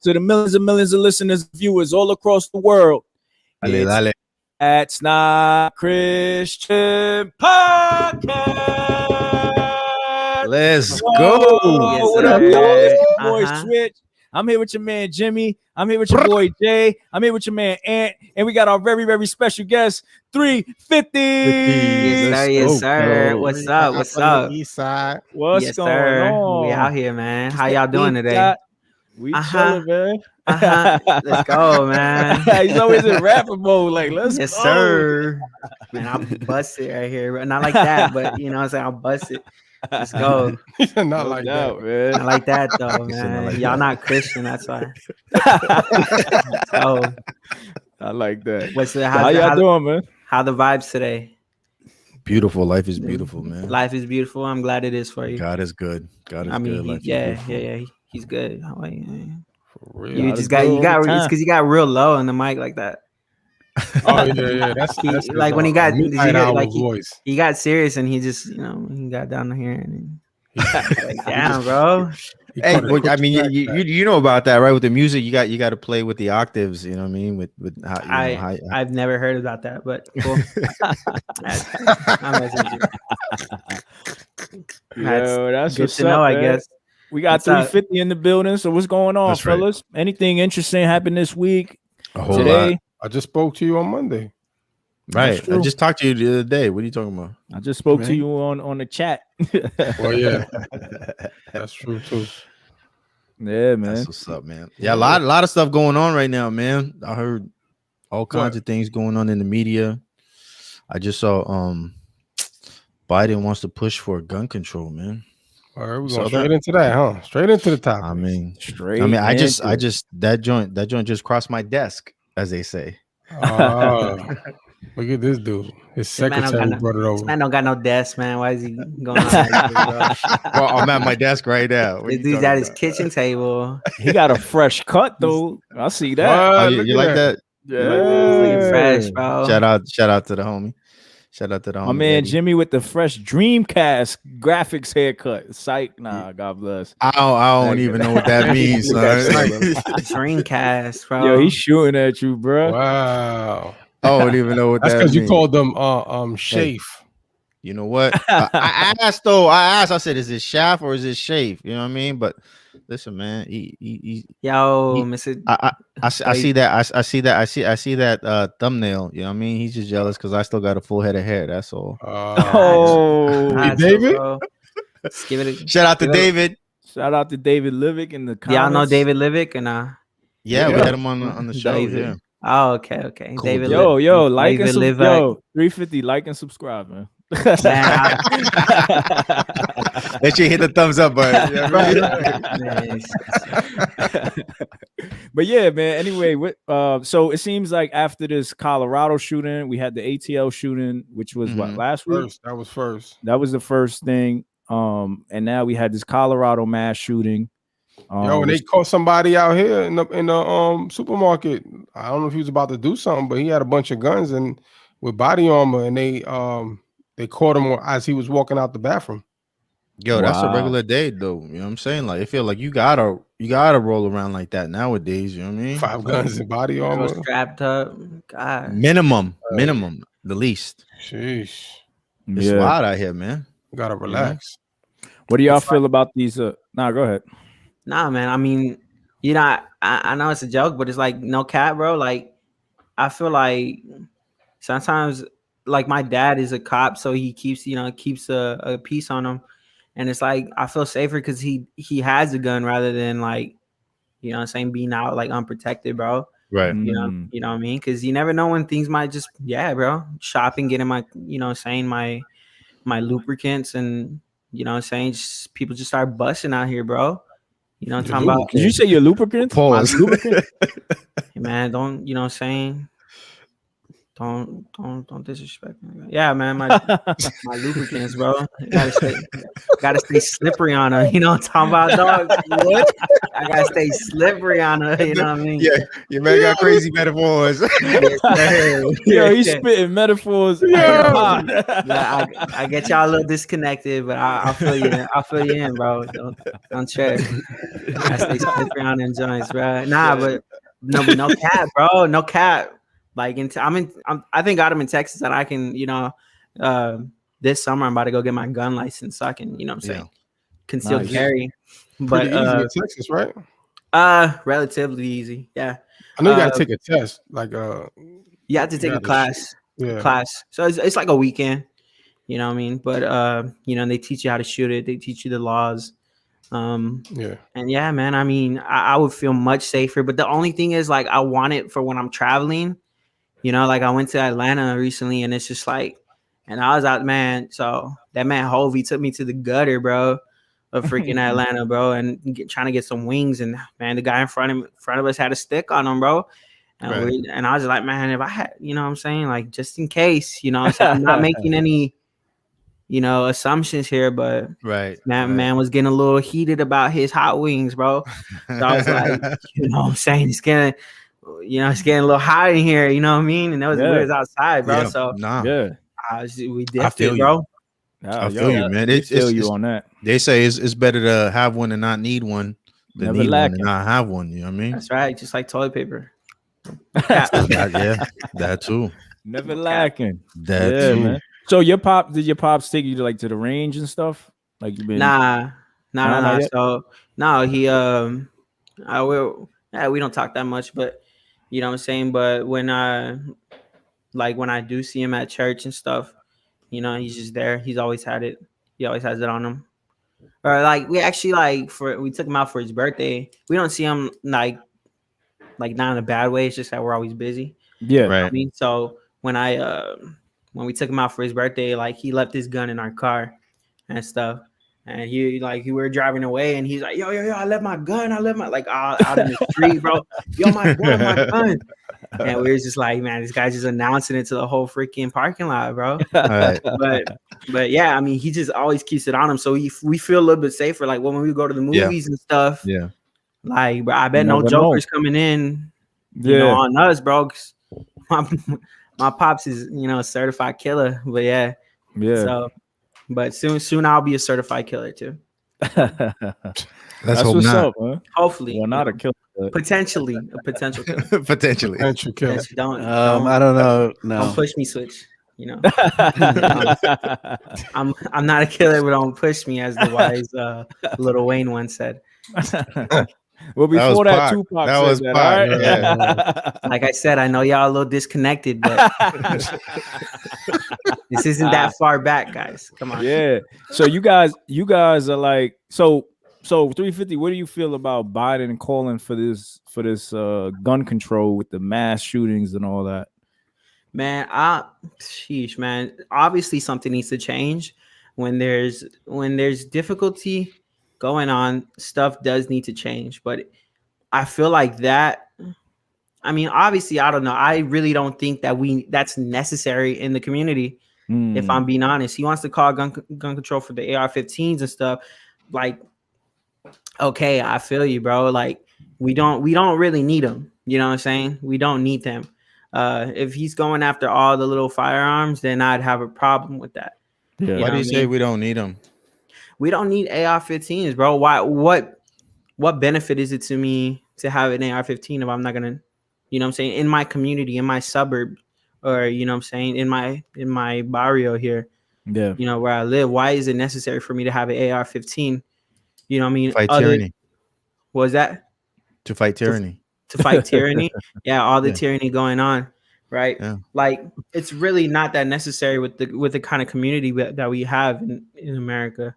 to the millions and millions of listeners, viewers all across the world. Dale, dale. That's Not Christian Podcast. Let's Whoa, go. Yes, what up, sir. y'all? It's your boy Uh-huh. Switch. I'm here with your man Jimmy. I'm here with your boy Jay. I'm here with your man Ant. And we got our very, very special guest, 350. Yes, sir. Yes, sir. go. What's up? What's up? East side. What's Yes, going sir. on? We out here, man. How y'all doing today? We Uh-huh. chilling, man. Let's go, man. He's always in rapper mode. Like, let's Yes, go. sir. Man, I'll bust it right here. Not like that, but you know what I'm saying? I'll bust it. Let's go. Not No like doubt, that. Not man. like that, though, said not man. like Y'all that. not Christian, that's why. So, I like that. what's the, How y'all doing, man? how the vibes today? Beautiful. Life is beautiful, man. Life is beautiful. I'm glad it is for you. God is good. God is I mean, good. Life is yeah, beautiful. he's good. How are you? For real. You God just is got good you all got the it's time. because you got real low on the mic like that. Oh yeah. That's his, like when he got midnight hour like voice. he got serious and he just he got down here and like, damn, bro. He Hey, caught a well, quick I mean, track you, back. you know about that, right? With the music, you got to play with the octaves. You know what I mean? With how you know, how, I've never heard about that, but cool. I'm messing with you. Yo, that's good what's to know, up, I man. guess. We got What's up? 350 in the building. So what's going on, That's right. fellas? Anything interesting happened this week? a whole Today? lot. I just spoke to you on Monday. Right. That's I true. just talked to you the other day. What are you talking about? I just spoke to Right. you on the chat. Well, yeah, that's true too. Yeah, man. That's what's up, man. Yeah, a lot of stuff going on right now, man. I heard all kinds of things going on in the media. I just saw Biden wants to push for gun control, man. All right, we're Saw going that? straight into that, huh? Straight into the topic. I mean, Straight. I just into it. that joint just crossed my desk, as they say. Look at this dude. His This man don't secretary got brought it This over. man don't got no desk, man. Why is he going on like this, bro? Well, I'm at my desk right now. What This you dude's talking at his about? kitchen table. He got a fresh cut though. I see that. What? Oh, Look you at like that? He's looking fresh, Yeah. bro. Shout out to the homie. Shout out to the homie. My man Eddie. Jimmy with the fresh Dreamcast graphics haircut. Psych. Nah, God bless. I don't even know what that means, son. Dreamcast, bro. Yo, he's shooting at you, bro. Wow. I don't even know what That's that because you means. called them Shafe. You know what? I asked though. I said, is it Shaft or is it Shave? You know what I mean? But listen, man. Yo, he- Mr. I see that. I see that thumbnail. You know what I mean? He's just jealous because I still got a full head of hair. That's all. Oh, Hey, David? Let's give it a Shout out to give it a- David. shout out to David Livick in the comments. Y'all know David Livick and Yeah, we Yeah. had him on the show. David. Yeah. Oh, okay. Cool, David dude. Yo, like and David yo, 350, like and subscribe, man. Man, That you hit the thumbs up button. You know what I mean? But yeah, man. Anyway, so it seems like after this Colorado shooting, we had the ATL shooting, which was what, Mhm. last week? First, that was first. That was the first thing. And now we had this Colorado mass shooting. Yo, and they caught somebody out here in the supermarket. I don't know if he was about to do something, but he had a bunch of guns and with body armor, and they caught him as he was walking out the bathroom. Yo, that's a Wow. regular day though. You know what I'm saying? Like I feel like you gotta roll around like that nowadays. You know what I mean? 5 guns and body girl armor. strapped up. God. Minimum, the least. Sheesh. It's Yeah. wild out here, man. Gotta relax. What do y'all feel about these? Nah, go ahead. Nah, man. I mean, I know it's a joke, but it's like no cap, bro. Like, I feel like sometimes, like my dad is a cop, so he keeps a piece on him, and it's like I feel safer because he has a gun rather than like, you know what I'm saying, being out like unprotected, bro. Right. You know what I mean? Because you never know when things might just, bro. Shopping, getting my, my lubricants, and people just start busting out here, bro. You know what I'm talking about? Did you say your lubricant? Pause. My lubricant? Hey, man, don't, Don't disrespect me. Yeah, man, my lubricants, bro. Gotta stay slippery on her. You know what I'm talking about, dog? What? I gotta stay slippery on her. You know what I mean? Yeah, your man got crazy metaphors. Yes, sir. Yo, he's spitting metaphors. Yeah. Yeah, I get y'all a little disconnected, but I'll fill you in. I'll fill you in, bro. Don't trip. I stay slippery on them joints, bro. Nah, but no cap, bro. No cap. Like I think I'm in Texas and I can, this summer I'm about to go get my gun license so I can, what I'm saying, concealed carry. Pretty But easy in Texas, right? Relatively easy. Yeah. I know you gotta take a test. Like you have to take a class. So it's like a weekend, you know what I mean? But they teach you how to shoot it, they teach you the laws. And yeah, man, I mean, I would feel much safer. But the only thing is, like, I want it for when I'm traveling. Like I went to Atlanta recently and it's just like, and I was out, man. So that man Hovey took me to the gutter, bro, of freaking Atlanta, bro, and trying to get some wings. And man, the guy in front of us had a stick on him, bro. And, and I was like, man, if I had, what I'm saying, like, just in case, so I'm not making any, assumptions here, but man was getting a little heated about his hot wings, bro. So I was like, what I'm saying, it's getting a little hot in here, you know what I mean? And that was weird outside, bro. So we did it, bro. I feel you, man. It's you on that. They say it's better to have one and not need one than need one and not have one. You know what I mean? That's right. Just like toilet paper. That too. Never lacking. That too. Man. So did your pops take you to the range and stuff? Like you been? Nah. So no, he we don't talk that much, but you know what I'm saying. But when I do see him at church and stuff, he's just there. He's always had it. He always has it on him. Or like we actually we took him out for his birthday. We don't see him like not in a bad way. It's just that we're always busy. Yeah, right. I mean, so when we took him out for his birthday, like he left his gun in our car and stuff. And we were driving away and he's like, yo, I left my gun. I left my, out in the street, bro. Yo, my gun. And we were just like, man, this guy's just announcing it to the whole freaking parking lot, bro. Right. But yeah, I mean, he just always keeps it on him. So we feel a little bit safer. Like when we go to the movies and stuff. Yeah. Like, bro, I bet no jokers coming in, on us, bro. My pops is, a certified killer. But yeah. So, but soon I'll be a certified killer too. That's what's up, man. Hopefully. Well, not a killer. Potentially a potential killer. Potentially. Don't I don't know. No. Don't push me, switch. I'm not a killer, but don't push me, as the wise Lil Wayne once said. Well, before that Tupac that was that, Pac, right? yeah. Like I said, I know y'all a little disconnected, but this isn't that far back, guys. Come on. Yeah. So you guys are like, so 350. What do you feel about Biden calling for this gun control with the mass shootings and all that? Man, man. Obviously, something needs to change. When there's difficulty going on, stuff does need to change. But I feel like that. I mean, obviously, I don't know. I really don't think that's necessary in the community. If I'm being honest, he wants to call gun control for the AR-15s and stuff. Like, okay, I feel you, bro. Like, we don't really need them. You know what I'm saying? We don't need them. If he's going after all the little firearms, then I'd have a problem with that. Yeah. Why do you say we don't need them? We don't need AR-15s, bro. Why? What benefit is it to me to have an AR-15 if I'm not gonna, you know what I'm saying, in my community, in my suburb, or you know what I'm saying, in my barrio here, where I live? Why is it necessary for me to have an AR-15? You know what I mean? Fight tyranny. What was that? To fight tyranny. To fight tyranny. Yeah, all the tyranny going on, right? Yeah. Like, it's really not that necessary with the kind of community that we have in America.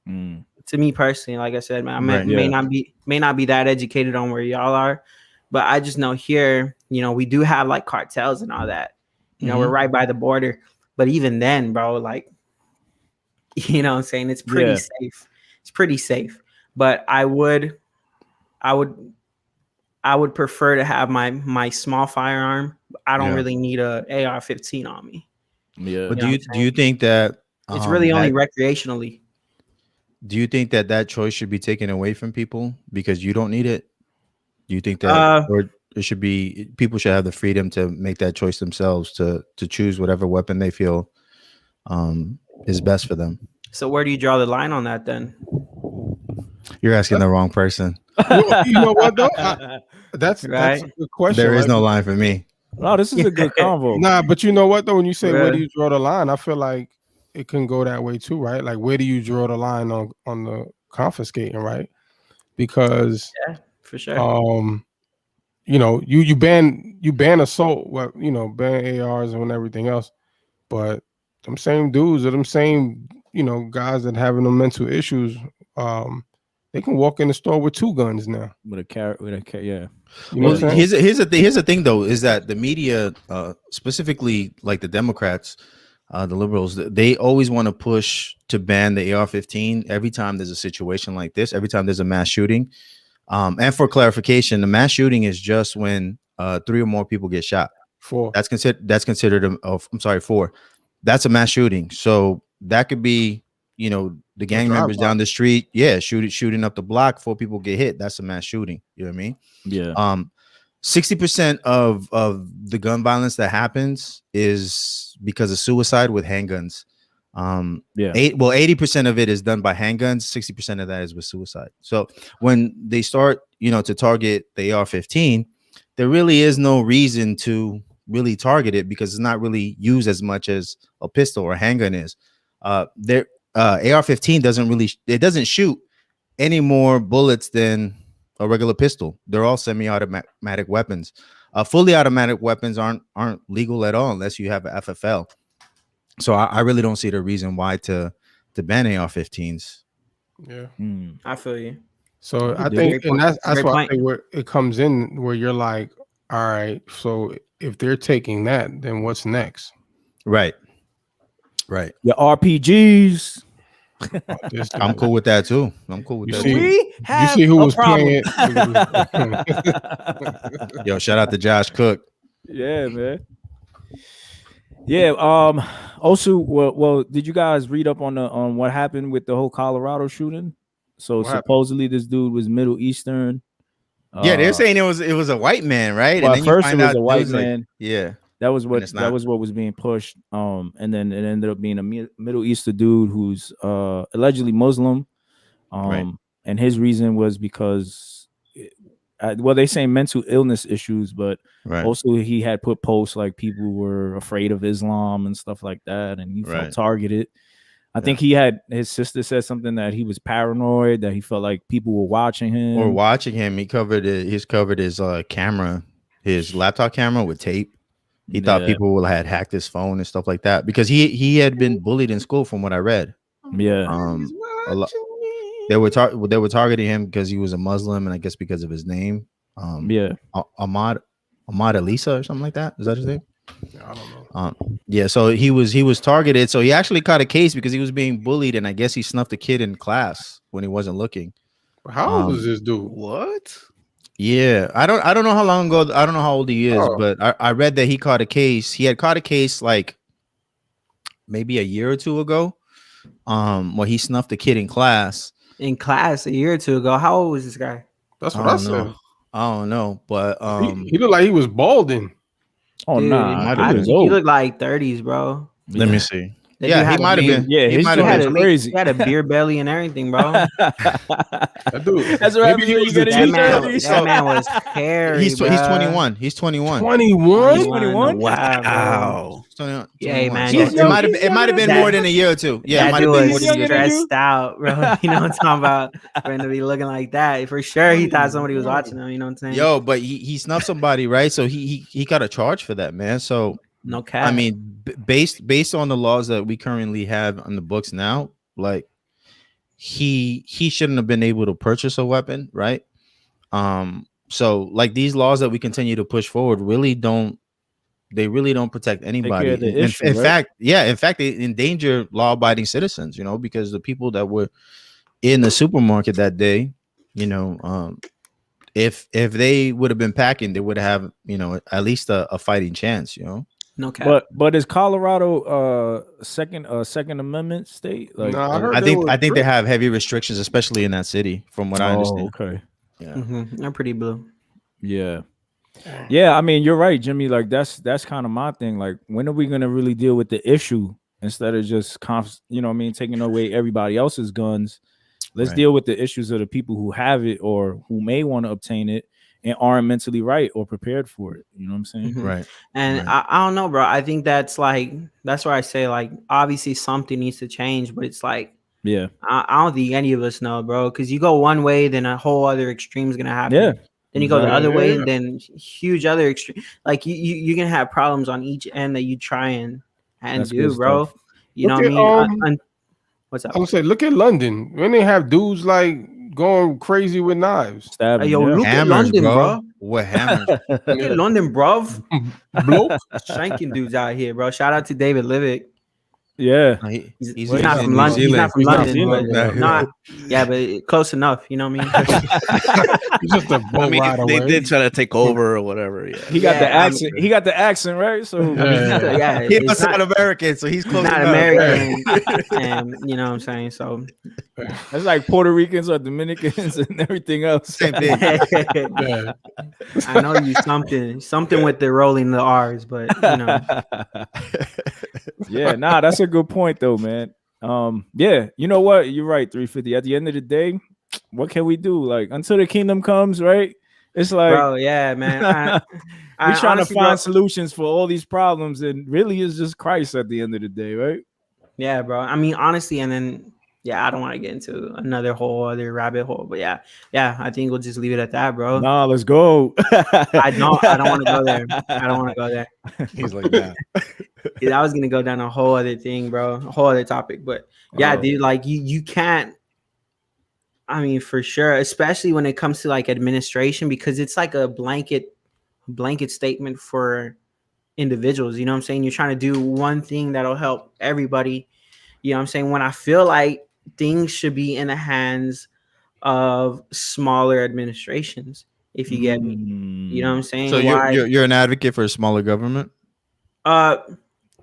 To me personally, like I said, man, I may not be that educated on where y'all are, but I just know here, we do have like cartels and all that. We're right by the border, but even then, bro, like, you know what I'm saying, it's pretty safe. It's pretty safe, but I would prefer to have my small firearm I don't Yeah. really need a AR-15 on me. Yeah. But You know do you think that It's really only that- recreationally. do you think that choice should be taken away from people because you don't need it? Do you think that or it should be people should have the freedom to make that choice themselves to choose whatever weapon they feel is best for them? So where do you draw the line on that then? You're asking the wrong person. Well, you know what though? That's a Right. good question. There is right? no line for me. No, this is a good convo. Nah, but you know what though? When you say where do Really? you draw the line, I feel like it can go that way too, right? Like where do you draw the line on the confiscating, right? Because Yeah, for sure. you know, you ban assault, what you know, ban ARs and everything else, but them same dudes or them same, you know, guys that having them mental issues, they can walk in the store with 2 guns now. With a carrot, yeah. You know Well, what I'm saying? here's the thing though, is that the media, specifically like the Democrats, the liberals, they always want to push to ban the AR-15 every time there's a situation like this, every time there's a mass shooting. And for clarification, the mass shooting is just when 3 or more people get shot. 4. That's considered I'm sorry, 4. That's a mass shooting. So that could be, you know, the gang members down the street, shooting up the block, 4 people get hit. That's a mass shooting. You know what I mean? Yeah. 60% of the gun violence that happens is because of suicide with handguns. 80% of it is done by handguns. 60% of that is with suicide. So when they start, you know, to target the AR-15, there really is no reason to really target it because it's not really used as much as a pistol or a handgun is. AR-15 doesn't shoot any more bullets than a regular pistol. They're all semi-automatic weapons. Fully automatic weapons aren't legal at all unless you have an FFL. So I really don't see the reason why to ban AR-15s. Yeah. I feel you. So I think, and that's why I think where it comes in, where you're like, all right, so if they're taking that, then what's next? Right. Your RPGs. I'm cool with that too. I'm cool with You that. see, Too. you see who was playing? Yo, shout out to Josh Cook. Yeah, man. Yeah. Also, well, did you guys read up on what happened with the whole Colorado shooting? So What supposedly this dude was Middle Eastern. Yeah, they're saying it was a white man, right? Well, and then at first you it find was out a white man. Like, yeah, that was what was being pushed. And then it ended up being a Middle Eastern dude who's allegedly Muslim. Right. And his reason was because, well, they say mental illness issues, but also he had put posts like people were afraid of Islam and stuff like that, and he felt targeted. I think his sister said something that he was paranoid, that he felt like people were watching him. He covered his camera, his laptop camera with tape. He thought people had hacked his phone and stuff like that because he had been bullied in school, from what I read. Yeah. They were targeting him because he was a Muslim, and I guess because of his name. Ahmad Elisa or something like that. Is that his name? I don't know. Yeah, so he was targeted. So he actually caught a case because he was being bullied, and I guess he snuffed a kid in class when he wasn't looking. How old is this dude? What? Yeah, I don't know how long ago. I don't know how old he is, but I read that he caught a case. He had caught a case like maybe a year or two ago, where he snuffed a kid in class. In class a year or two ago. How old was this guy? That's what I said. I don't know, but he looked like he was balding. Oh, dude, nah, he looked like 30s, bro. Let me see. That Yeah, he might have been. Yeah, he might have been crazy. He had a beer belly and everything, bro. That dude. That's what happens when you get in that man was hairy. He's 21. He's 21. 21? Wow. Yeah, man. It might have been more than a year or two. Yeah, it that might dude have been more was than a year. stressed out, bro. You know what I'm talking about? For him to be looking like that, for sure, he thought somebody was watching him. You know what I'm saying? Yo, but he snuffed somebody, right? So he got a charge for that, man. So no cap. I mean, based on the laws that we currently have on the books now, like he shouldn't have been able to purchase a weapon, right? So like these laws that we continue to push forward really don't protect anybody. In fact, they endanger law-abiding citizens, you know, because the people that were in the supermarket that day, you know, if they would have been packing, they would have, at least a fighting chance, No cap. But is Colorado second Amendment state? Like, No, I think they have heavy restrictions, especially in that city, from what I understand. Okay. Yeah. They're pretty blue. Yeah. Yeah, I mean, you're right, Jimmy. Like that's kind of my thing. Like, when are we gonna really deal with the issue instead of just taking away everybody else's guns? Let's deal with the issues of the people who have it or who may want to obtain it and aren't mentally right or prepared for it. You know what I'm saying? Right. And I don't know, bro. I think that's where I say, like, obviously something needs to change, but it's like, yeah, I don't think any of us know, bro. Because you go one way, then a whole other extreme is gonna happen. Yeah. Then you go the other way, then huge other extreme. Like you can have problems on each end that you try and do, bro. Stuff. You know what I mean? What's up? I'm saying, look at London. When they have dudes like going crazy with knives. Stabbing, look hammers, at London, bro. What hammers? Look at London, bro. Bloke. Shanking dudes out here, bro. Shout out to David Livick. Yeah, he's not from London. He's not from London, but not. Yeah, but close enough. You know what I mean? Just a boat ride away. They did try to take over or whatever. Yeah, he got the accent. He got the accent, right? So He's not American, so he's close. Not enough. American, and you know what I'm saying. So that's like Puerto Ricans or Dominicans and everything else. Same thing. I know you something with the rolling the R's, but Yeah, that's a good point though, man. Yeah, you know what? You're right, 350. At the end of the day, what can we do? Like, until the kingdom comes, right? It's like, bro, yeah, man. We're trying to find solutions for all these problems, and really it's just Christ at the end of the day, right? Yeah, bro. I mean, honestly, and then I don't want to get into another whole other rabbit hole, but yeah, I think we'll just leave it at that, bro. Nah, let's go. I don't want to go there. I don't want to go there. He's like that. I was gonna go down a whole other thing, bro, a whole other topic, but dude, like you can't. I mean, for sure, especially when it comes to like administration, because it's like a blanket statement for individuals. You know what I'm saying? You're trying to do one thing that'll help everybody. You know what I'm saying? When I feel like things should be in the hands of smaller administrations, if you get me. You know what I'm saying? So you're an advocate for a smaller government?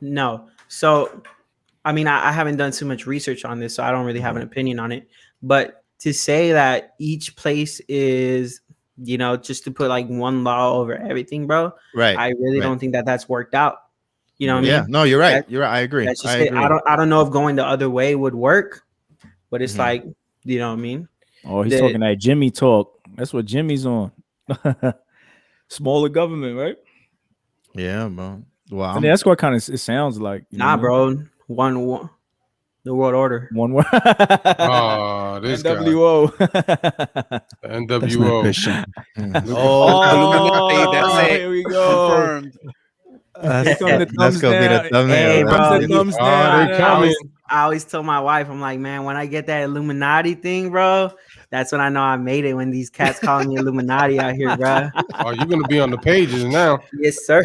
No. So, I mean, I haven't done too much research on this, so I don't really have an opinion on it. But to say that each place is, just to put like one law over everything, bro. Right. I really don't think that that's worked out. You know what I mean? Yeah. No, you're right. You're right. I agree. That's just it. I don't know if going the other way would work, but it's like, you know what I mean? Oh, he's talking that Jimmy talk. That's what Jimmy's on. Smaller government, right? Yeah, bro. Well, I mean, that's what kind of it sounds like. Bro. One. The world order. One word. Oh, this NWO. NWO. Here we go. Confirmed. That's gonna be the thumbnail. Hey, bro. They I always tell my wife, I'm like, man, when I get that Illuminati thing, bro, that's when I know I made it. When these cats calling me Illuminati out here, bro. Oh, you're gonna be on the pages now. Yes, sir.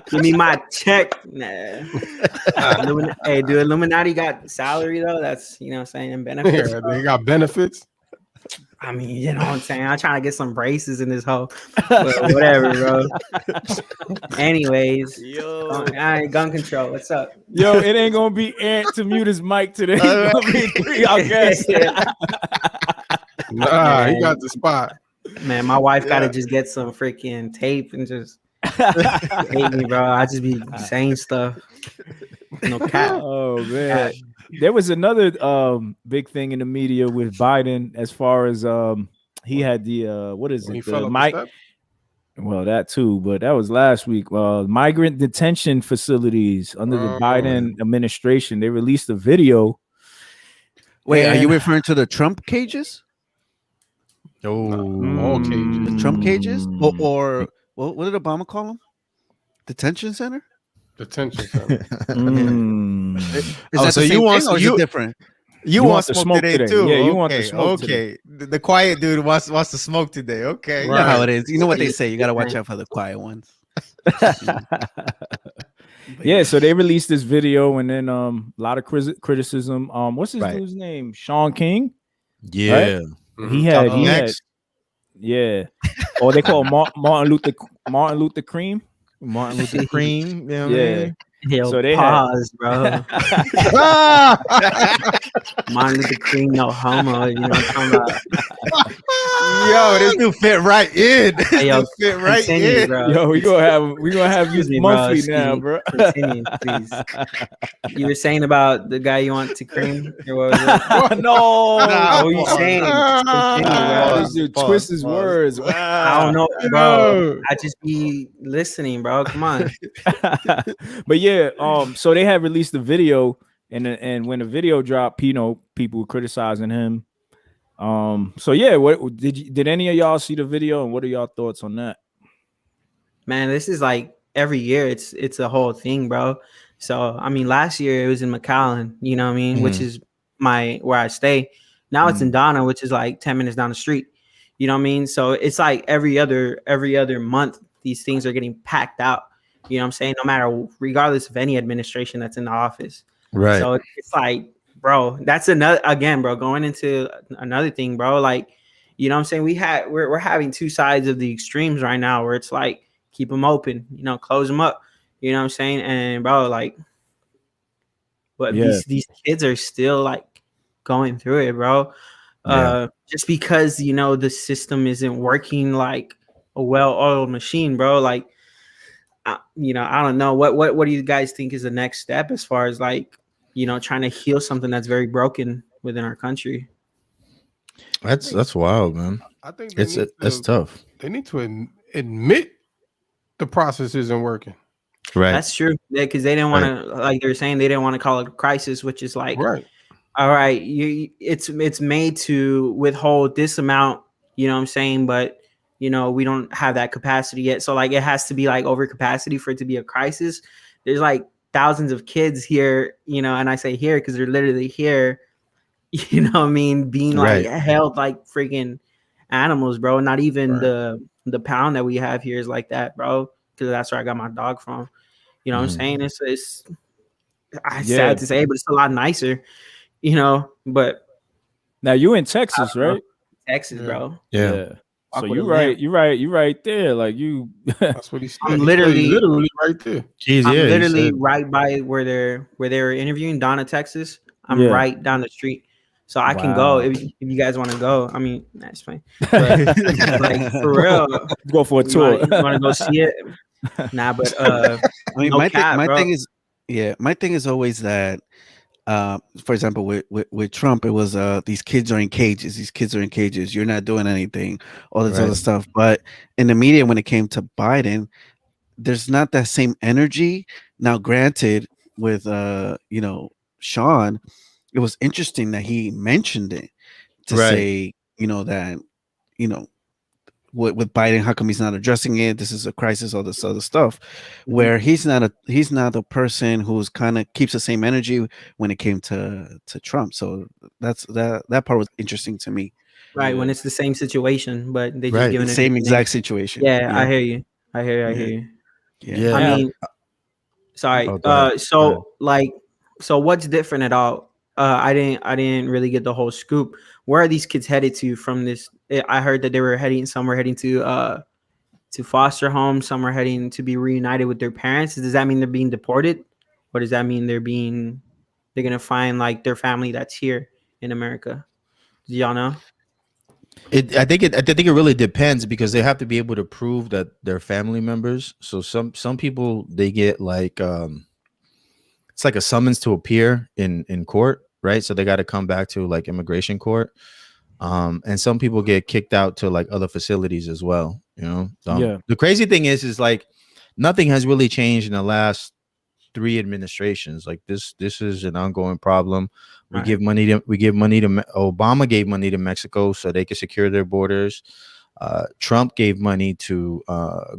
Give me my check. Hey, do Illuminati got salary though? That's saying benefits. Yeah, they got benefits. I mean, you know what I'm saying? I'm trying to get some braces in this hole. Whatever, bro. Anyways, gun control. What's up? Yo, it ain't gonna be Ant to mute his mic today. It's gonna be 3, I guess. Nah, he got the spot. Man, my wife gotta just get some freaking tape and just hate me, bro. I just be saying stuff. No cap. Oh man. There was another big thing in the media with Biden as far as he had the what is it? The mic. Well, that too, but that was last week. Migrant detention facilities under the Biden administration. They released a video. Wait, are you referring to the Trump cages? All cages. The Trump cages? Or what did Obama call them? Detention center? Detention center. Is that so the same thing or is it different? You want to smoke today too? Yeah, you want to smoke today. The quiet dude wants to smoke today. Okay. You know how it is. You know what they say. You got to watch out for the quiet ones. Yeah, so they released this video and then a lot of criticism. What's his dude's name? Sean King? Yeah. Right? He had, yeah. Or they call Martin Luther Cream. Martin Luther Cream. You know what I mean? Yo, so they pause, bro. Martin Luther Cream, no homo. You know what I'm talking about? Yo, this dude fit right in. Hey, yo, fit right continue, in, bro. Yo, we gonna have you monthly now, bro. Continue, please. You were saying about the guy you want to cream? Or what was it? No, what were you saying? Continue, bro. Twist his words. Wow. I don't know, bro. I just be listening, bro. Come on. But yeah, so they had released the video, and when the video dropped, people were criticizing him. So yeah, what did any of y'all see the video, and what are y'all thoughts on that? Man, this is like every year it's a whole thing, bro. So I mean, last year it was in McAllen, you know what I mean, which is where I stay. Now it's in Donna, which is like 10 minutes down the street. You know what I mean? So it's like every other month these things are getting packed out. You know what I'm saying? No matter, regardless of any administration that's in the office. Right. So it's like, bro, that's another, again, bro, going into another thing, bro. Like, you know what I'm saying? We're having two sides of the extremes right now where it's like, keep them open, close them up. You know what I'm saying? And bro, like, but these kids are still like going through it, bro. Just because, the system isn't working like a well-oiled machine, bro. Like, I don't know. What do you guys think is the next step as far as like, trying to heal something that's very broken within our country? That's wild, man. I think it's tough. They need to admit the process isn't working. Right. That's true. Yeah, because they didn't want to, like they were saying, they didn't want to call it a crisis, which is like, right. All right, it's made to withhold this amount, you know what I'm saying, but we don't have that capacity yet. So like it has to be like over capacity for it to be a crisis. There's like thousands of kids here, and I say here because they're literally here, you know what I mean, being like held like freaking animals, bro. Not even the pound that we have here is like that, bro, because that's where I got my dog from. You know what I'm saying? It's sad to say, but it's a lot nicer, but now you in Texas, right? Texas, bro. Yeah. So you're right there. Like you, that's what he said. I'm literally right there. Jeez, I'm literally right by where they were interviewing, Donna, Texas. I'm right down the street, so I can go if you guys want to go. I mean, that's fine. But, like for real, go for a tour. You want to go see it? Nah, but I mean, my thing is always that. For example, with Trump, it was these kids are in cages. You're not doing anything, all this other stuff. But in the media, when it came to Biden, there's not that same energy. Now, granted, with Sean, it was interesting that he mentioned it to say, that with Biden, how come he's not addressing it? This is a crisis, all this other stuff. Where he's not a person who's kind of keeps the same energy when it came to Trump. So that part was interesting to me. Right, when it's the same situation, but they just given the same exact situation. Yeah, I hear you. I hear you. Yeah. I mean, sorry. So what's different at all? I didn't really get the whole scoop. Where are these kids headed to from this? I heard that some were heading to foster homes, some are heading to be reunited with their parents. Does that mean they're being deported? Or does that mean they're gonna find like their family that's here in America? Do y'all know? I think it really depends because they have to be able to prove that they're family members. So some people, they get like it's like a summons to appear in court, right? So they got to come back to like immigration court. And some people get kicked out to like other facilities as well. The crazy thing is like nothing has really changed in the last 3 administrations. Like this is an ongoing problem. We give money to Obama gave money to Mexico so they could secure their borders. Trump gave money to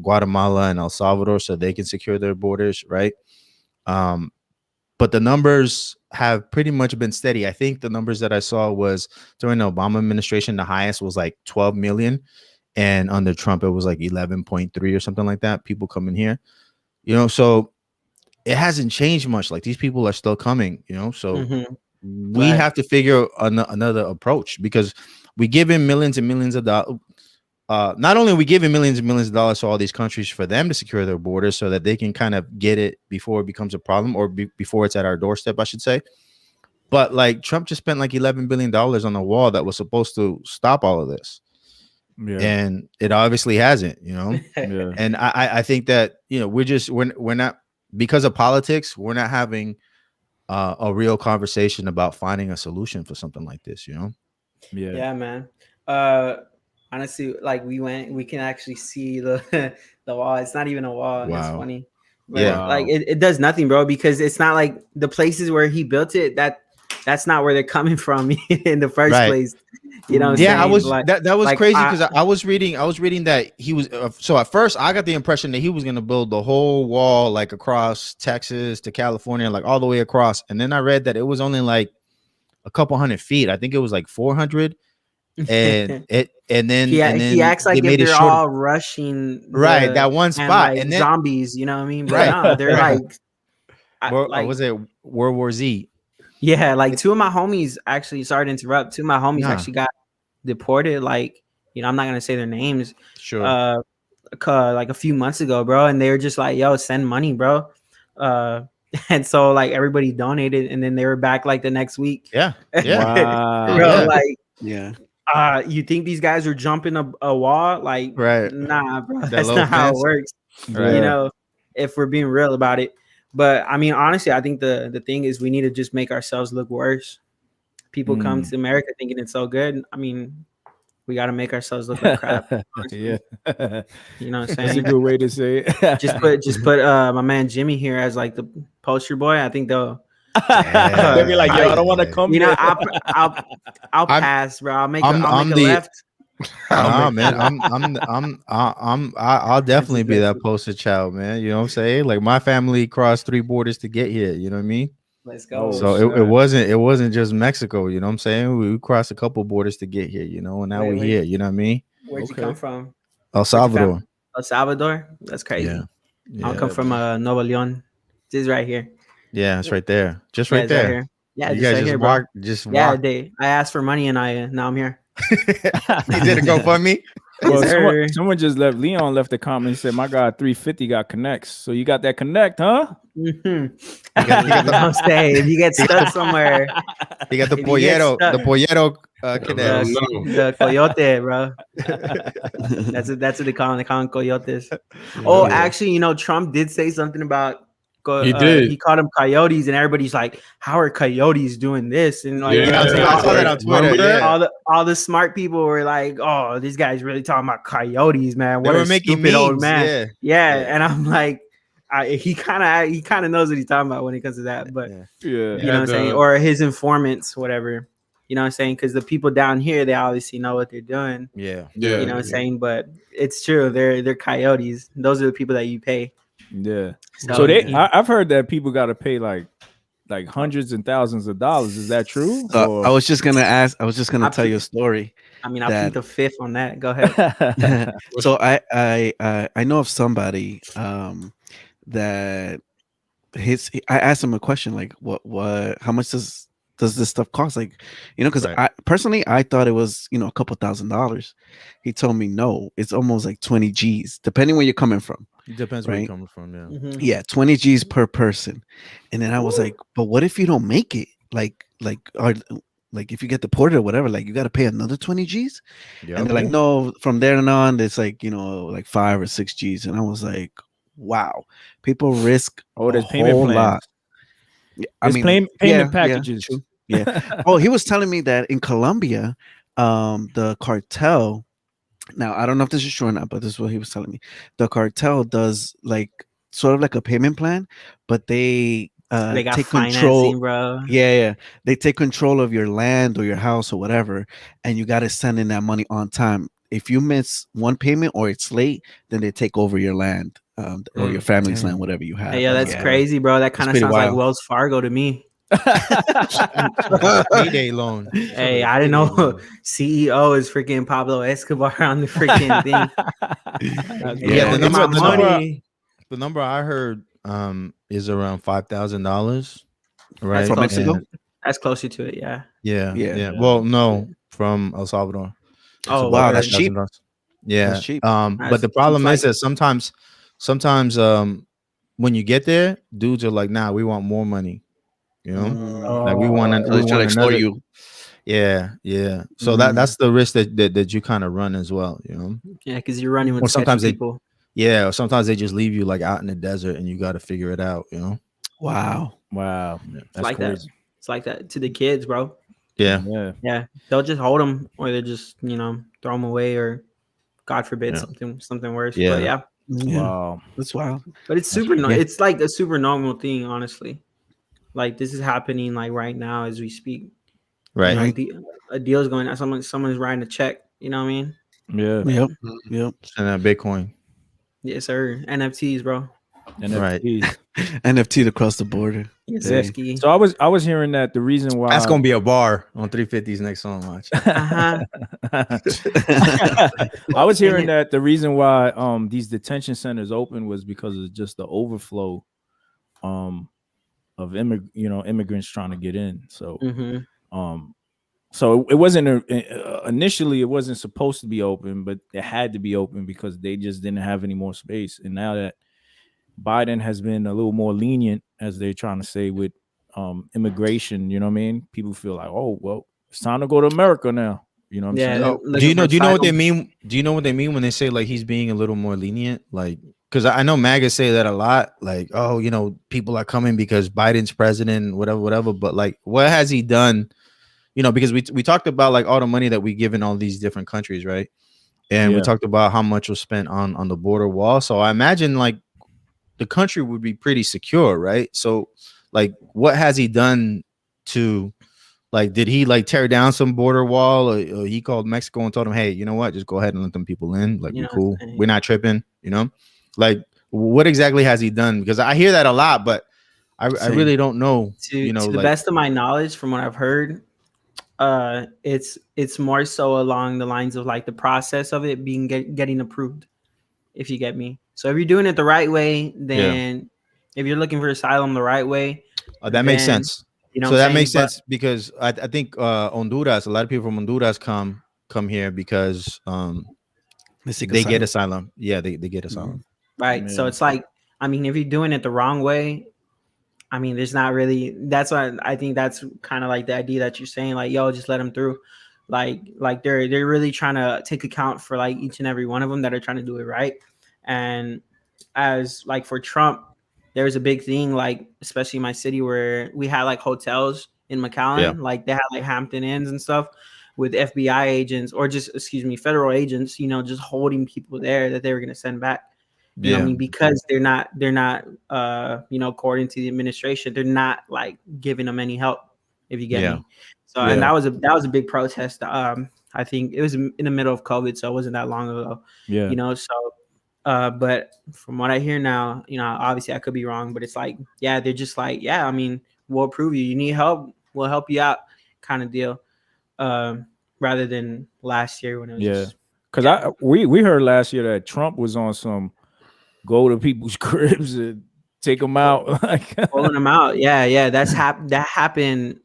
Guatemala and El Salvador so they can secure their borders, right? But the numbers have pretty much been steady. I think the numbers that I saw was during the Obama administration, the highest was like 12 million. And under Trump, it was like 11.3 or something like that. People coming here, so it hasn't changed much. Like these people are still coming, so we have to figure another approach because we give him millions and millions of dollars. Not only are we giving millions and millions of dollars to all these countries for them to secure their borders so that they can kind of get it before it becomes a problem, or before it's at our doorstep, I should say. But like Trump just spent like $11 billion on a wall that was supposed to stop all of this. Yeah. And it obviously hasn't, you know. Yeah. And I think that, you know, we're not, because of politics, we're not having a real conversation about finding a solution for something like this, you know. Yeah, man. Honestly, like we can actually see the wall. It's not even a wall. Wow. It's funny. But yeah, like it does nothing, bro, because it's not like the places where he built it, that's not where they're coming from in the first place. You know what I'm saying? I was like, that was like, crazy, because I was reading that he was so at first I got the impression that he was going to build the whole wall like across Texas to California, like all the way across, and then I read that it was only like a couple hundred feet. I think it was like 400. And then he acts like if they're all rushing that one spot, like and then zombies, you know what I mean? But no, they're like was it World War Z? Yeah, like two of my homies actually, sorry to interrupt, two of my homies actually got deported, like, you know, I'm not gonna say their names, sure, like a few months ago, bro, and they were just like, yo, send money, bro. And so like everybody donated, and then they were back like the next week. Wow. Bro, like you think these guys are jumping a wall? Like, nah, bro, that's not how it works. You know, if we're being real about it. But I mean, honestly, I think the thing is we need to just make ourselves look worse. People come to America thinking it's so good. I mean, we got to make ourselves look like crap. Yeah, you know what I'm saying? That's a good way to say it. just put my man Jimmy here as like the poster boy. I think they'll be like, yo, I don't want to come. You know, I'll pass, bro. I'll make a left. Oh man, I'll definitely be that poster child, man. You know what I'm saying? Like my family crossed 3 borders to get here. You know what I mean? Let's go. So it wasn't just Mexico. You know what I'm saying? We crossed a couple borders to get here. You know, and now we're here. You know what I mean? Where'd you come from? El Salvador. El Salvador. That's crazy. Yeah. I'll come from Nuevo León. This is right here. Yeah, it's right there. Just right there. Right here. Yeah, you guys just walk. Just walk. Yeah, I asked for money and now I'm here. He did it go for me. Well, someone just Leon left a comment. He said, "My God, 350 got connects. So you got that connect, huh?" Mm-hmm. I'm saying you get stuck somewhere. You got the pollero connect. The coyote, bro. That's what they call them. They call them coyotes. Oh, actually, you know, Trump did say something about. He did. He called them coyotes, and everybody's like, "How are coyotes doing this?" And like, you know what I'm saying? I saw that on Twitter. All the smart people were like, "Oh, this guy's really talking about coyotes, man. What a stupid memes, old man." Yeah. And I'm like, he kind of knows what he's talking about when it comes to that. But you know what I'm saying, or his informants, whatever. You know what I'm saying? Because the people down here, they obviously know what they're doing. Yeah. You know what I'm saying? But it's true. They're coyotes. Those are the people that you pay. Yeah. So I've heard that people got to pay like hundreds and thousands of dollars. Is that true? I was just gonna ask. I was just gonna tell you a story. I mean, I'll plead the fifth on that. Go ahead. So I know of somebody that I asked him a question like, what how much does this stuff cost? Like, you know, because I personally thought it was, you know, a couple $1,000s. He told me no, it's almost like 20 G's, depending where you're coming from. It depends where you're coming from, yeah. Mm-hmm. Yeah, 20 G's per person. And then I was like, but what if you don't make it? Like if you get deported or whatever, like you got to pay another 20 G's? Yep. And they're like, no, from there and on, it's like, you know, like 5 or 6 G's. And I was like, wow, people risk there's payment plans. Lot. I mean, payment packages. Yeah. Oh, he was telling me that in Colombia, the cartel. Now, I don't know if this is true or not, but this is what he was telling me. The cartel does like sort of like a payment plan, but they got take control, bro. Yeah. They take control of your land or your house or whatever, and you got to send in that money on time. If you miss one payment or it's late, then they take over your land or your family's land, whatever you have. Hey, that's crazy, bro. That kind of sounds like Wells Fargo to me. Payday loan. Hey, I didn't know CEO is freaking Pablo Escobar on the freaking thing. The number I heard is around $5,000, right? From Mexico. That's closer to it, yeah. Yeah. Well, no, from El Salvador. Oh wow, that's cheap. Yeah. That's cheap. But the problem is that sometimes when you get there, dudes are like, nah, we want more money. You know, like we want to explore you. Yeah. So that's the risk that you kind of run as well, you know. Yeah, because you're running with sometimes people. Or sometimes they just leave you like out in the desert and you got to figure it out, you know. Wow. That's like crazy. It's like that to the kids, bro. Yeah. They'll just hold them, or they just throw them away, or God forbid something worse. Yeah. But yeah. Wow, that's wild. But it's super. It's like a super normal thing, honestly. Like this is happening like right now as we speak. Right. A deal is going on. Someone's writing a check. You know what I mean? Yeah. Yep. And that Bitcoin. Yes, sir. NFTs, bro. NFTs. NFT across the border. Yes, yeah. So I was hearing that the reason why that's gonna be a bar on 350's next song. Watch. I was hearing that the reason why these detention centers open was because of just the overflow of immigrants trying to get in. So so it wasn't initially it wasn't supposed to be open, but it had to be open because they just didn't have any more space. And now that Biden has been a little more lenient, as they're trying to say, with immigration, you know what I mean? People feel like, oh well, it's time to go to America now. You know what I'm saying? Do you know what they mean? Do you know what they mean when they say like he's being a little more lenient? Like, because I know MAGA say that a lot, like, oh, people are coming because Biden's president, whatever. But like, what has he done? Because we talked about like all the money that we give in all these different countries, right? And we talked about how much was spent on the border wall. So I imagine like the country would be pretty secure, right? So like, what has he done to, like, did he like tear down some border wall, or he called Mexico and told him, hey, you know what, just go ahead and let them people in, like, we're cool, we're not tripping, like, what exactly has he done? Because I hear that a lot, but I really don't know. To the best of my knowledge, from what I've heard, it's more so along the lines of like the process of it being getting approved, if you get me. So if you're doing it the right way, then if you're looking for asylum the right way, that makes sense. So that makes sense because I think Honduras, a lot of people from Honduras come here because they get asylum. Yeah, they get asylum. Right. So it's like, I mean, if you're doing it the wrong way, I mean, there's not really. That's why I think that's kind of like the idea that you're saying, like, yo, just let them through. Like they're really trying to take account for like each and every one of them that are trying to do it right. And as like for Trump, there's a big thing, like especially in my city where we had like hotels in McAllen, like they had like Hampton Inns and stuff with FBI agents, or just federal agents, just holding people there that they were gonna send back. You know what I mean? Because they're not according to the administration, they're not like giving them any help, if you get me. So and that was a big protest. I think it was in the middle of COVID, so it wasn't that long ago. But from what I hear now, obviously I could be wrong, but it's like, they're just like, I mean, we'll approve you. You need help, we'll help you out, kind of deal. Rather than last year when it was because we heard last year that Trump was on some go to people's cribs and take them out, like pulling them out. That happened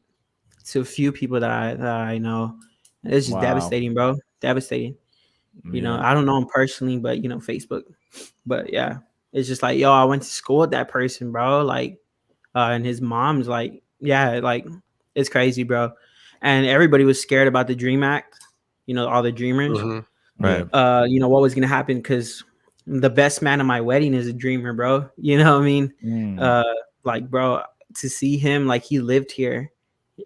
to a few people that I know. It's just devastating, bro. Devastating. I don't know him personally, but Facebook. But it's just like, yo, I went to school with that person, bro. Like, and his mom's like, like it's crazy, bro. And everybody was scared about the Dream Act. All the dreamers. Right. What was gonna happen, because the best man at my wedding is a dreamer, bro. You know what I mean? Like, bro, to see him, like, he lived here.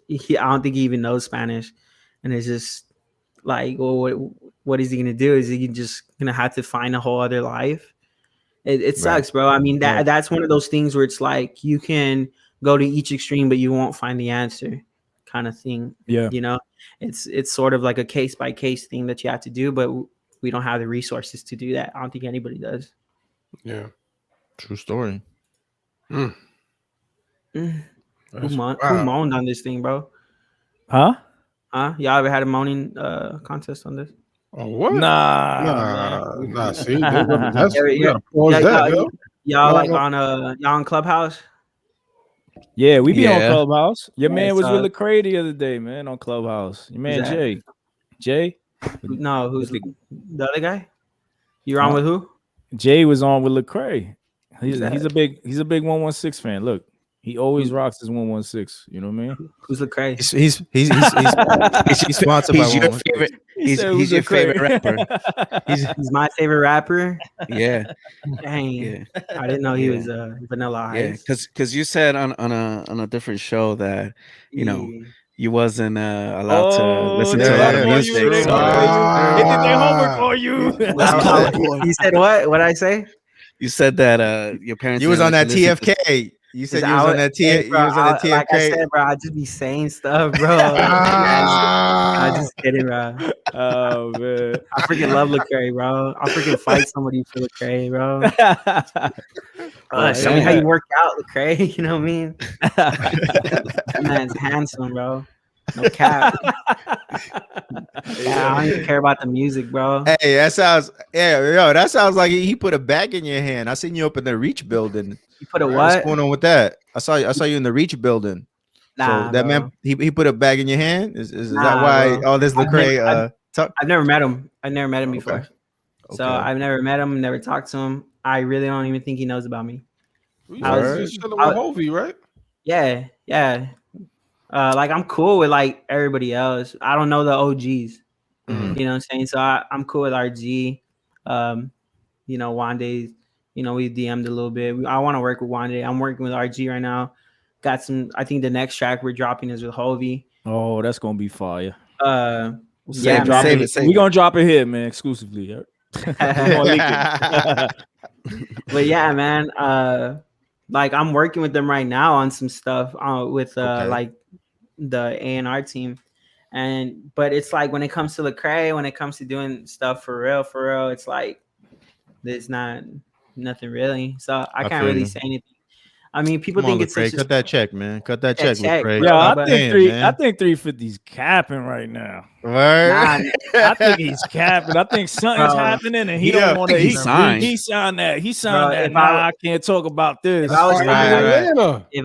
I don't think he even knows Spanish, and it's just like, well, what is he gonna do? Is he just gonna have to find a whole other life? It sucks, bro. I mean, that's one of those things where it's like you can go to each extreme, but you won't find the answer, kind of thing. It's sort of like a case by case thing that you have to do, but we don't have the resources to do that. I don't think anybody does. Yeah, true story. Who moaned on this thing, bro? Huh? Y'all ever had a moaning contest on this? Oh, what? Nah. See, y'all like on Clubhouse? Yeah, we be on Clubhouse. Your man was really crazy the other day, man, on Clubhouse. Your man Jay. Jay? No, who's the other guy? You're on with who? Jay was on with Lecrae. He's a big 116 fan. Look, he always rocks his 116. You know what I mean? Who's Lecrae? He's sponsored by your favorite. He's your favorite rapper. He's my favorite rapper. Yeah. Dang. Yeah. I didn't know he was Vanilla Ice. Yeah, because you said on a different show that you wasn't allowed to listen to a lot of music. They did their homework for you. You said what? What did I say? You said that your parents. You was on that TFK. You said you was on that TFK. Like I said, bro, I just be saying stuff, bro. I'm just kidding, bro. Oh man, I freaking love Lecrae, bro. I'll freaking fight somebody for Lecrae, bro. Show me how you work out, Lecrae. You know what I mean? That man's handsome, bro. No cap. Yeah, I don't even care about the music, bro. Hey, that sounds like he put a bag in your hand. I seen you up in the Reach building. You put a what? What's going on with that? I saw you in the Reach building. Nah, so that bro. man, he put a bag in your hand. Is that why all this Lecrae? I've never met him. I've never met him before. Okay. So I've never met him. Never talked to him. I really don't even think he knows about me. I was just chilling with Hovey, right? Yeah. Like I'm cool with like everybody else. I don't know the OGs. Mm-hmm. You know what I'm saying? So I'm cool with RG. Wande, we DM'd a little bit. I want to work with Wande. I'm working with RG right now. Got some. I think the next track we're dropping is with Hovey. Oh, that's gonna be fire. We're gonna drop it here, man, exclusively. Yeah. But yeah, man. Like I'm working with them right now on some stuff with like the A&R team, but it's like when it comes to Lecrae, when it comes to doing stuff for real, it's like there's nothing really. So I can't really say anything. I mean, people think it's cut that check, man. Cut that check, Lecrae. Yeah, I think 350's capping right now. Right? I think he's capping. I think something's happening, and he don't want to. He signed that. He signed that. I can't talk about this. If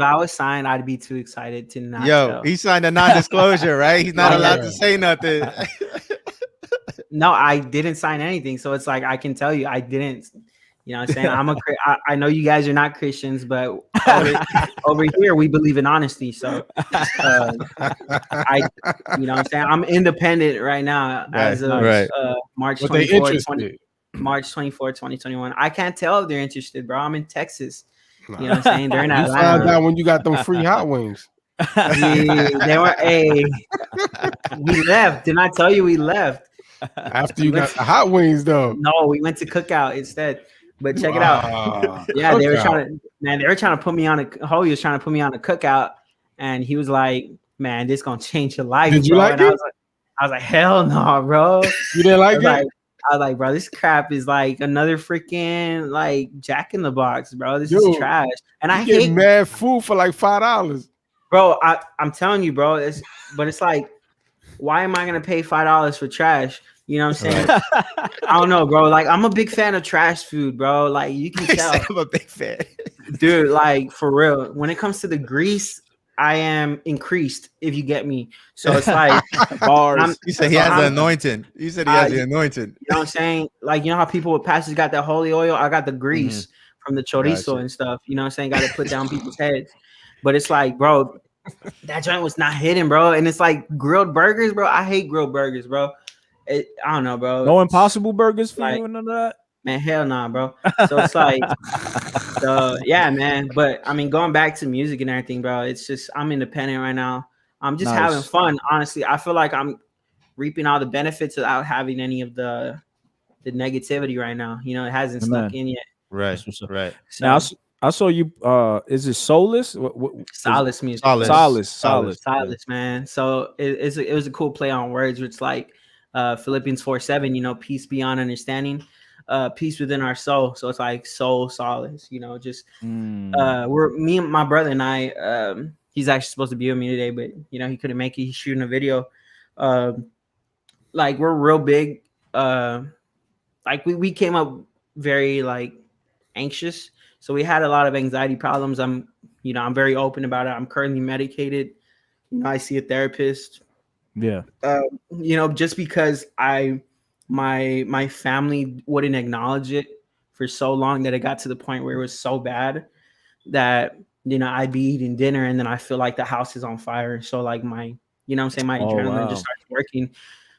I was signed, I'd be too excited to not. Yo, he signed a non-disclosure, right? He's not allowed to say nothing. No, I didn't sign anything, so it's like I can tell you, I didn't. You know what I'm saying? I know you guys are not Christians, but over here we believe in honesty. So you know what I'm saying? I'm independent right now as of March 24, 2021. I can't tell if they're interested, bro. I'm in Texas. You know what I'm saying? They're in Atlanta. You found out when you got them free hot wings. They were we left. Didn't I tell you we left? After you got the hot wings, though. No, we went to Cookout instead. But check it out. Yeah, they were trying to put me on Hoey was trying to put me on a Cookout, and he was like, "Man, this gonna change your life." Did you like it? I was like, "Hell no, bro." You didn't like it? I was like, "Bro, this crap is like another freaking like Jack in the Box, bro. This is trash." And I hate mad food for like $5, bro. I'm telling you, bro. It's like, why am I gonna pay $5 for trash? You know what I'm saying? I don't know, bro. Like, I'm a big fan of trash food, bro. Like, you can tell. I'm a big fan. Dude, like, for real. When it comes to the grease, I am increased, if you get me. So it's like bars. You said he has the anointing. You said he has the anointing. You know what I'm saying? Like, you know how people with pastors got that holy oil? I got the grease from the chorizo and stuff. You know what I'm saying? Got to put down people's heads. But it's like, bro, that joint was not hidden, bro. And it's like grilled burgers, bro. I hate grilled burgers, bro. I don't know, bro. No Impossible Burgers for you and none of that? Man, hell no, bro. So it's like, yeah, man. But I mean, going back to music and everything, bro, it's just I'm independent right now. I'm just having fun. Honestly, I feel like I'm reaping all the benefits without having any of the negativity right now. You know, it hasn't snuck in yet. Right. So, now I saw you. Is it Solace? Solace music. Solace, man. So it was a cool play on words. It's like Philippians 4:7. You know, peace beyond understanding. Peace within our soul. So it's like soul solace, you know, just we're me and my brother and I, he's actually supposed to be with me today, but you know, he couldn't make it. He's shooting a video. Like we're real big. Like we came up very like anxious. So we had a lot of anxiety problems. I'm very open about it. I'm currently medicated. You know, I see a therapist Yeah. You know, just because my family wouldn't acknowledge it for so long that it got to the point where it was so bad that, you know, I'd be eating dinner and then I feel like the house is on fire. So like my, you know what I'm saying, my adrenaline just starts working.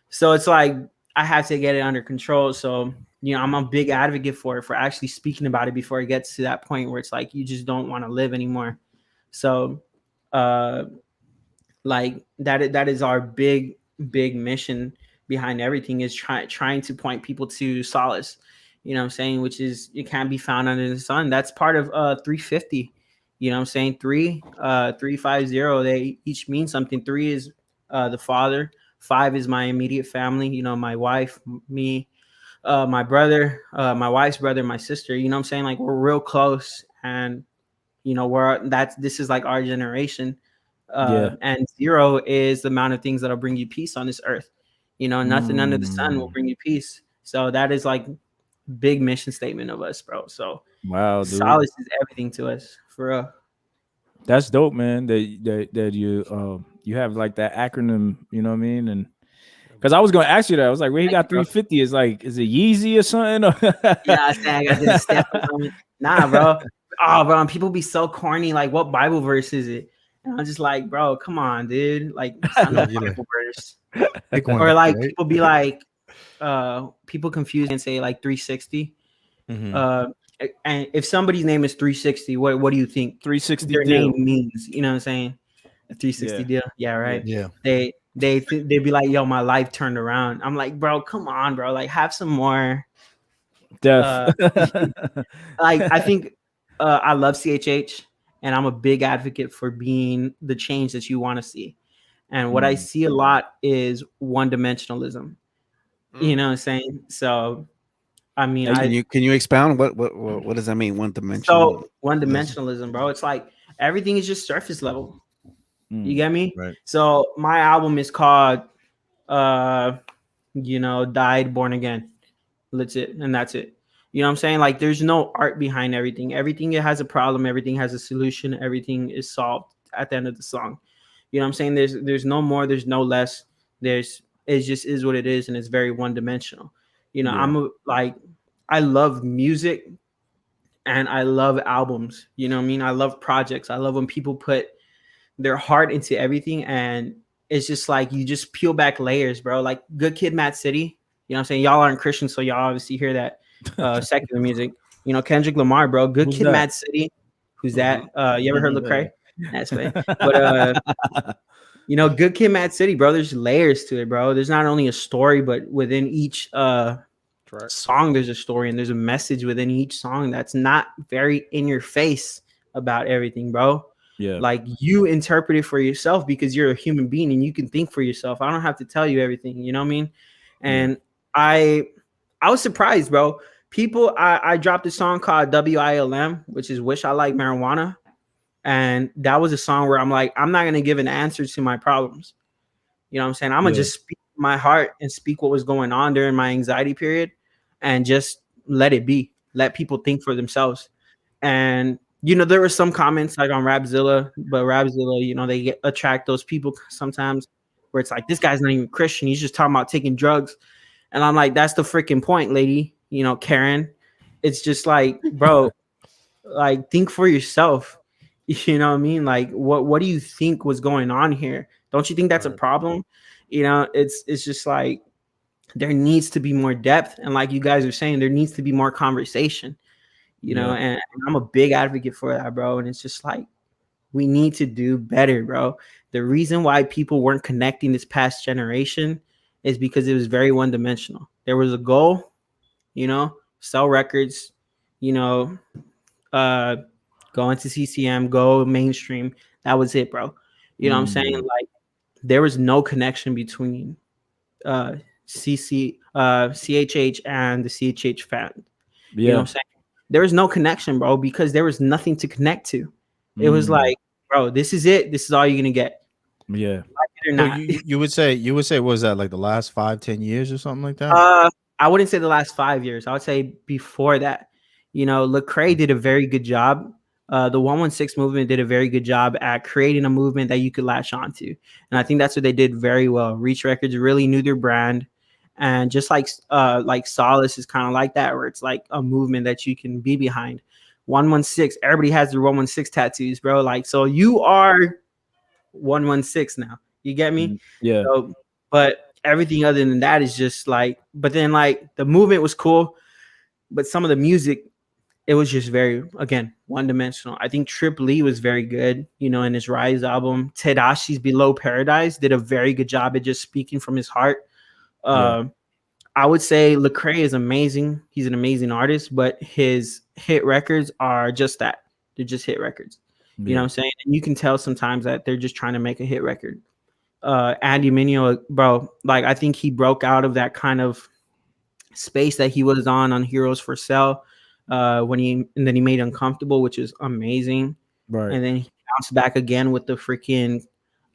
So it's like I had to get it under control. So, you know, I'm a big advocate for it, for actually speaking about it before it gets to that point where it's like you just don't want to live anymore. So like that is our big mission behind everything, is trying to point people to solace, you know what I'm saying, which is it can't be found under the sun. That's part of 350, you know what I'm saying. 350, they each mean something. 3 is the father, 5 is my immediate family, you know, my wife, me, my brother, my wife's brother, my sister, you know what I'm saying, like we're real close. And you know, this is like our generation. And 0 is the amount of things that'll bring you peace on this earth. You know, nothing under the sun will bring you peace. So that is like big mission statement of us, bro. So wow, dude. Solace is everything to us, for real. That's dope, man. That you have like that acronym, you know what I mean? And because I was gonna ask you that, I was like, where he got 350? Is like, is it Yeezy or something? Yeah, I said I got this step or something. Nah, bro. Oh, bro, people be so corny. Like, what Bible verse is it? And I'm just like, bro, come on, dude. Like, it's not no Bible verse. Or like people be like, people confuse and say like 360. And if somebody's name is 360, what do you think 360 their deal name means? You know what I'm saying? A 360 deal. Yeah, right. Yeah. They'd be like, yo, my life turned around. I'm like, bro, come on, bro. Like, have some more depth. Like, I think I love CHH, and I'm a big advocate for being the change that you want to see. And what I see a lot is one-dimensionalism. You know what I'm saying? So, I mean, can you expound what does that mean? One-dimensional. So one-dimensionalism, bro. It's like everything is just surface level. You get me? Right. So my album is called, you know, Died, Born Again. That's it, and that's it. You know what I'm saying? Like, there's no art behind everything. Everything has a problem. Everything has a solution. Everything is solved at the end of the song. You know what I'm saying? There's no more. There's no less. It just is what it is, and it's very one-dimensional. You know, I love music, and I love albums. You know what I mean? I love projects. I love when people put their heart into everything, and it's just like you just peel back layers, bro. Like Good Kid, Mad City. You know what I'm saying? Y'all aren't Christians, so y'all obviously hear that secular music. You know, Kendrick Lamar, bro. Good Kid, Mad City. Who's that? You ever heard Lecrae? That's right. But you know, Good Kid, Mad City, bro. There's layers to it, bro. There's not only a story, but within each song, there's a story, and there's a message within each song that's not very in your face about everything, bro. Yeah. Like, you interpret it for yourself because you're a human being and you can think for yourself. I don't have to tell you everything, you know what I mean? And I was surprised, bro. I dropped a song called WILM, which is Wish I Like Marijuana. And that was a song where I'm like, I'm not going to give an answer to my problems. You know what I'm saying? I'm going to just speak my heart and speak what was going on during my anxiety period and just let it be. Let people think for themselves. And, you know, there were some comments like on Rapzilla, but Rapzilla, you know, they attract those people sometimes where it's like, this guy's not even Christian. He's just talking about taking drugs. And I'm like, that's the freaking point, lady. You know, Karen. It's just like, bro, like, think for yourself. You know what I mean? Like, what do you think was going on here? Don't you think that's a problem? You know, it's just like there needs to be more depth. And like you guys are saying, there needs to be more conversation, you know, and I'm a big advocate for that, bro. And it's just like, we need to do better, bro. The reason why people weren't connecting this past generation is because it was very one-dimensional. There was a goal, you know, sell records, you know, go into CCM, go mainstream. That was it, bro. You know what I'm saying? Like, there was no connection between CHH and the CHH fan. You know what I'm saying? There was no connection, bro, because there was nothing to connect to. It was like, bro, this is it. This is all you're gonna get. Yeah. So you would say what was that, like the last 5-10 years or something like that? I wouldn't say the last 5 years. I would say before that. You know, Lecrae did a very good job The 116 movement did a very good job at creating a movement that you could latch onto. And I think that's what they did very well. Reach Records really knew their brand. And just like Solace is kind of like that, where it's like a movement that you can be behind. 116, everybody has their 116 tattoos, bro. Like, so you are 116 now. You get me? Yeah. So, but everything other than that is just like, but then like the movement was cool, but some of the music, it was just very, again, one-dimensional. I think Trip Lee was very good, you know, in his Rise album. Tedashi's Below Paradise did a very good job at just speaking from his heart. I would say Lecrae is amazing. He's an amazing artist, but his hit records are just that. They're just hit records. You know what I'm saying? And you can tell sometimes that they're just trying to make a hit record. Andy Mineo, bro, like I think he broke out of that kind of space that he was on Heroes for Sale and then he made Uncomfortable, which is amazing. Right. And then he bounced back again with the freaking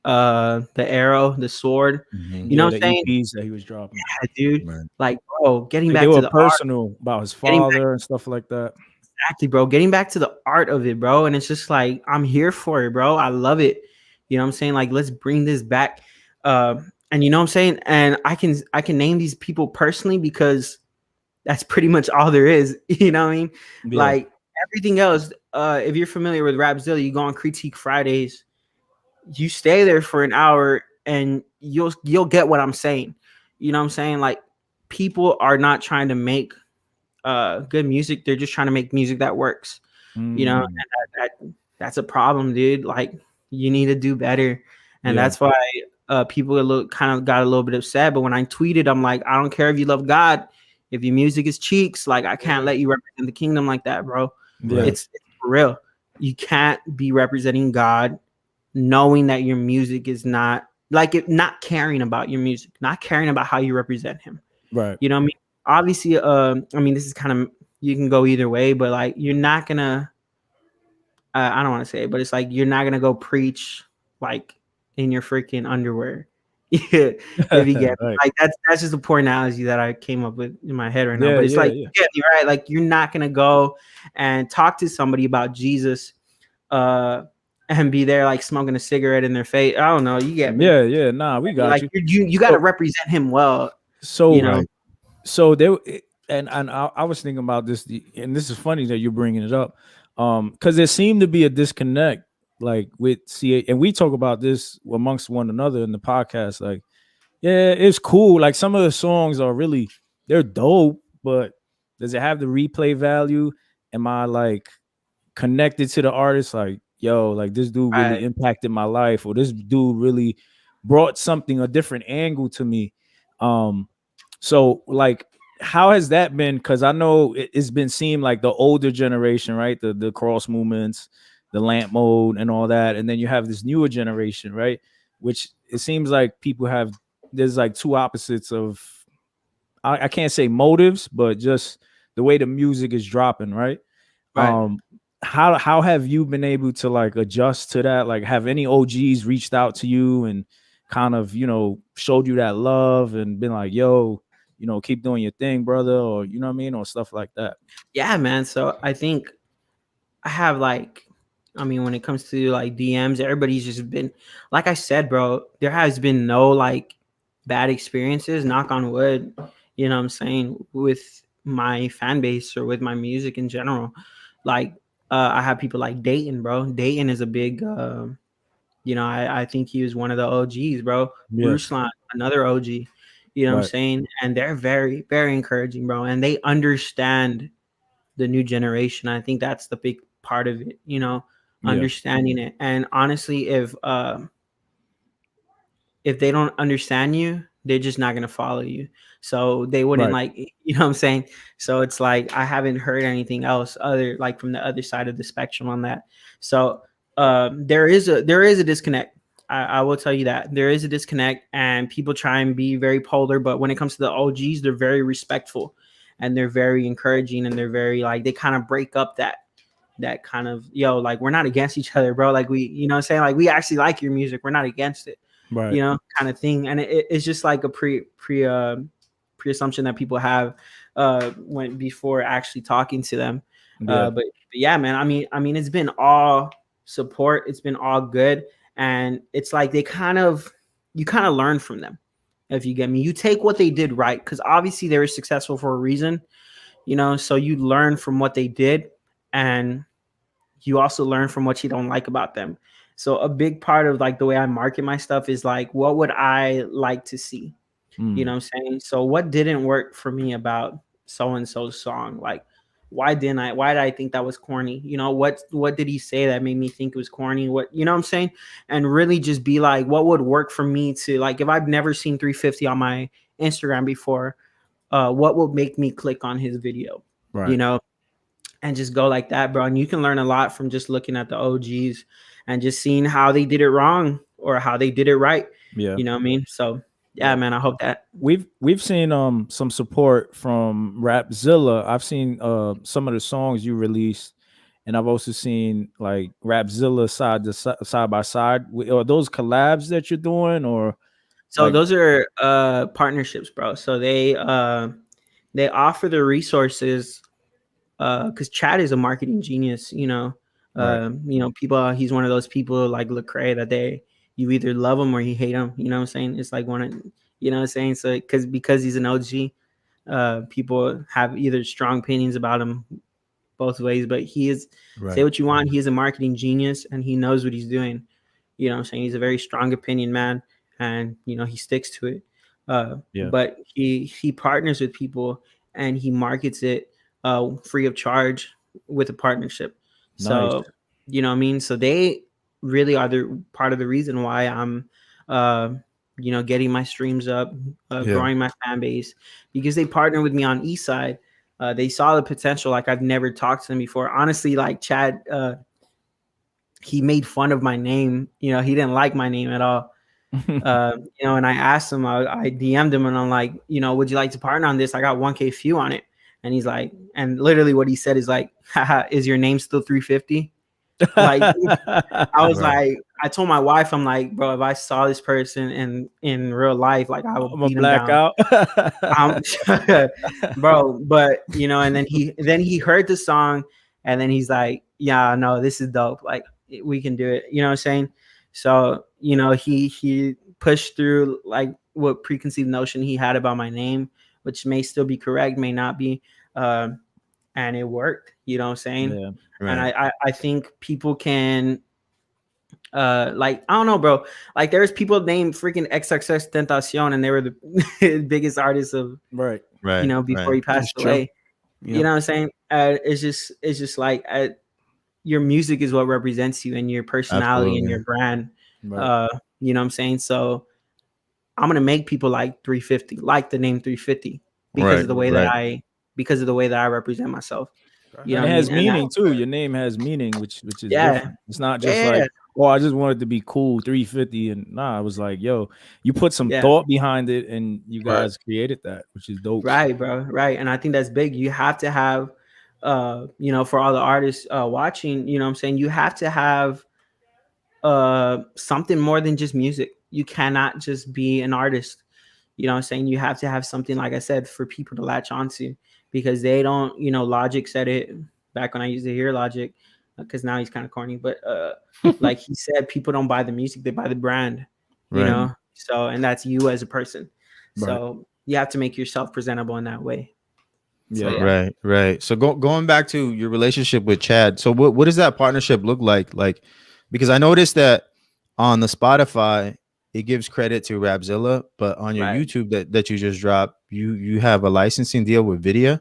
the arrow, the sword. You know what I'm saying? EPs that he was dropping. Yeah, dude. Man. Like, bro, getting back to the personal art, about his father and stuff like that. Exactly, bro. Getting back to the art of it, bro. And it's just like, I'm here for it, bro. I love it. You know what I'm saying? Like, let's bring this back. And you know what I'm saying? And I can name these people personally because that's pretty much all there is. You know what I mean? Yeah. Like everything else, if you're familiar with Rapzilla, you go on Critique Fridays, you stay there for an hour and you'll get what I'm saying. You know what I'm saying? Like people are not trying to make good music. They're just trying to make music that works. You know, and that's a problem, dude. Like you need to do better. And that's why people kind of got a little bit upset. But when I tweeted, I'm like, I don't care if you love God. If your music is cheeks, like I can't let you represent the kingdom like that, bro. Yeah. It's for real. You can't be representing God knowing that your music is not not caring about your music, not caring about how you represent him. Right. You know what I mean? Obviously, I mean, this is kind of, you can go either way, but like, you're not gonna, I don't want to say it, but it's like, you're not gonna go preach like in your freaking underwear. Yeah, if you get right. Like that's just a poor analogy that I came up with in my head right now. But it's you get me, right? Like you're not gonna go and talk to somebody about Jesus and be there like smoking a cigarette in their face. I don't know. You get me? Yeah. Nah, we got like you got to represent him well. So you know? So there and I was thinking about this, and this is funny that you're bringing it up, because there seemed to be a disconnect. Like with CA, and we talk about this amongst one another in the podcast. Like, yeah, it's cool. Like some of the songs are really, they're dope, but does it have the replay value? Am I like connected to the artist? Like, yo, like this dude really impacted my life, or this dude really brought something, a different angle to me. So like, how has that been? Because I know it's been seen like the older generation, right? The cross movements, the lamp mode and all that. And then you have this newer generation, right? Which it seems like people have, there's like two opposites of, I can't say motives, but just the way the music is dropping, right? How have you been able to like adjust to that? Like have any OGs reached out to you and kind of, you know, showed you that love and been like, yo, you know, keep doing your thing, brother, or you know what I mean, or stuff like that? Yeah, man. So I think I have like, I mean, when it comes to like DMs, everybody's just been, like I said, bro, there has been no like bad experiences, knock on wood, you know what I'm saying, with my fan base or with my music in general. Like, I have people like Dayton, bro. Dayton is a big, you know, I think he was one of the OGs, bro. Yeah. Ruslan, another OG, you know what I'm saying? And they're very, very encouraging, bro. And they understand the new generation. I think that's the big part of it, you know, understanding it. And honestly, if they don't understand you, they're just not going to follow you. So they wouldn't like, you know what I'm saying? So it's like, I haven't heard anything else other like from the other side of the spectrum on that. So there is a disconnect. I will tell you that there is a disconnect, and people try and be very polar. But when it comes to the OGs, they're very respectful and they're very encouraging, and they're very like, they kind of break up that kind of, yo, like we're not against each other, bro. Like we, you know what I'm saying? Like we actually like your music. We're not against it. Right. You know, kind of thing. And it's just like a pre-assumption that people have before actually talking to them. But yeah, man, I mean, it's been all support. It's been all good. And it's like you kind of learn from them. If you get me, you take what they did right. Cause obviously they were successful for a reason, so you learn from what they did. And you also learn from what you don't like about them. So a big part of like the way I market my stuff is like, what would I like to see? You know what I'm saying? So what didn't work for me about so-and-so's song? Like, why did I think that was corny? What did he say that made me think it was corny? What, you know what I'm saying? And really just be like, what would work for me to, like, if I've never seen 350 on my Instagram before, what would make me click on his video? Right. And just go like that, bro. And you can learn a lot from just looking at the OGs and just seeing how they did it wrong or how they did it right. Yeah. You know what I mean? So yeah, man, I hope that we've seen some support from Rapzilla. I've seen some of the songs you released, and I've also seen like Rapzilla side by side. Are those collabs that you're doing, or so those are partnerships, bro. So they offer the resources because Chad is a marketing genius, Right. People, he's one of those people like Lecrae that you either love him or you hate him. You know what I'm saying? It's like you know what I'm saying? So because he's an OG, people have either strong opinions about him both ways, but he is, say what you want, he is a marketing genius and he knows what he's doing. You know what I'm saying? He's a very strong opinion man, and he sticks to it. But he partners with people and he markets it free of charge with a partnership. Nice. So you know what I mean? So they really are the part of the reason why I'm getting my streams up, growing my fan base, because they partner with me on Eastside. They saw the potential. Like, I've never talked to them before. Honestly, like Chad, he made fun of my name. He didn't like my name at all. And I asked him, I DM'd him and I'm like, would you like to partner on this? I got 1K view on it. And he's like, and literally what he said is like, haha, is your name still 350? Like, I was like, I told my wife, I'm like, bro, if I saw this person in real life, like, I would beat him down. Bro, but and then he heard the song and then he's like, yeah, no, this is dope. Like, we can do it. You know what I'm saying? So, he pushed through like what preconceived notion he had about my name, which may still be correct, may not be. And it worked, you know what I'm saying? Yeah, right. And I think people can, like, I don't know, bro. Like, there's people named freaking XXX Tentacion, and they were the biggest artists of, right. Before he passed away. You know what I'm saying? It's just like, your music is what represents you and your personality and your brand. Right. You know what I'm saying? So I'm gonna make people like 350, like the name 350, because of the way that I represent myself. It has meaning too. Your name has meaning, which is different. It's not just like, oh, I just wanted to be cool 350, and I was like, yo, you put some thought behind it, and you guys created that, which is dope. Right, bro. Right, and I think that's big. You have to have, for all the artists watching, you know what I'm saying, you have to have something more than just music. You cannot just be an artist. You know what I'm saying? You have to have something, like I said, for people to latch onto, because they don't, Logic said it back when I used to hear Logic, because now he's kind of corny, but like he said, people don't buy the music, they buy the brand, you know? So, and that's you as a person. So you have to make yourself presentable in that way. So, right. So going back to your relationship with Chad. So what does that partnership look like? Like, because I noticed that on the Spotify, it gives credit to Rapzilla, but on your YouTube that you just dropped, you have a licensing deal with Vidya.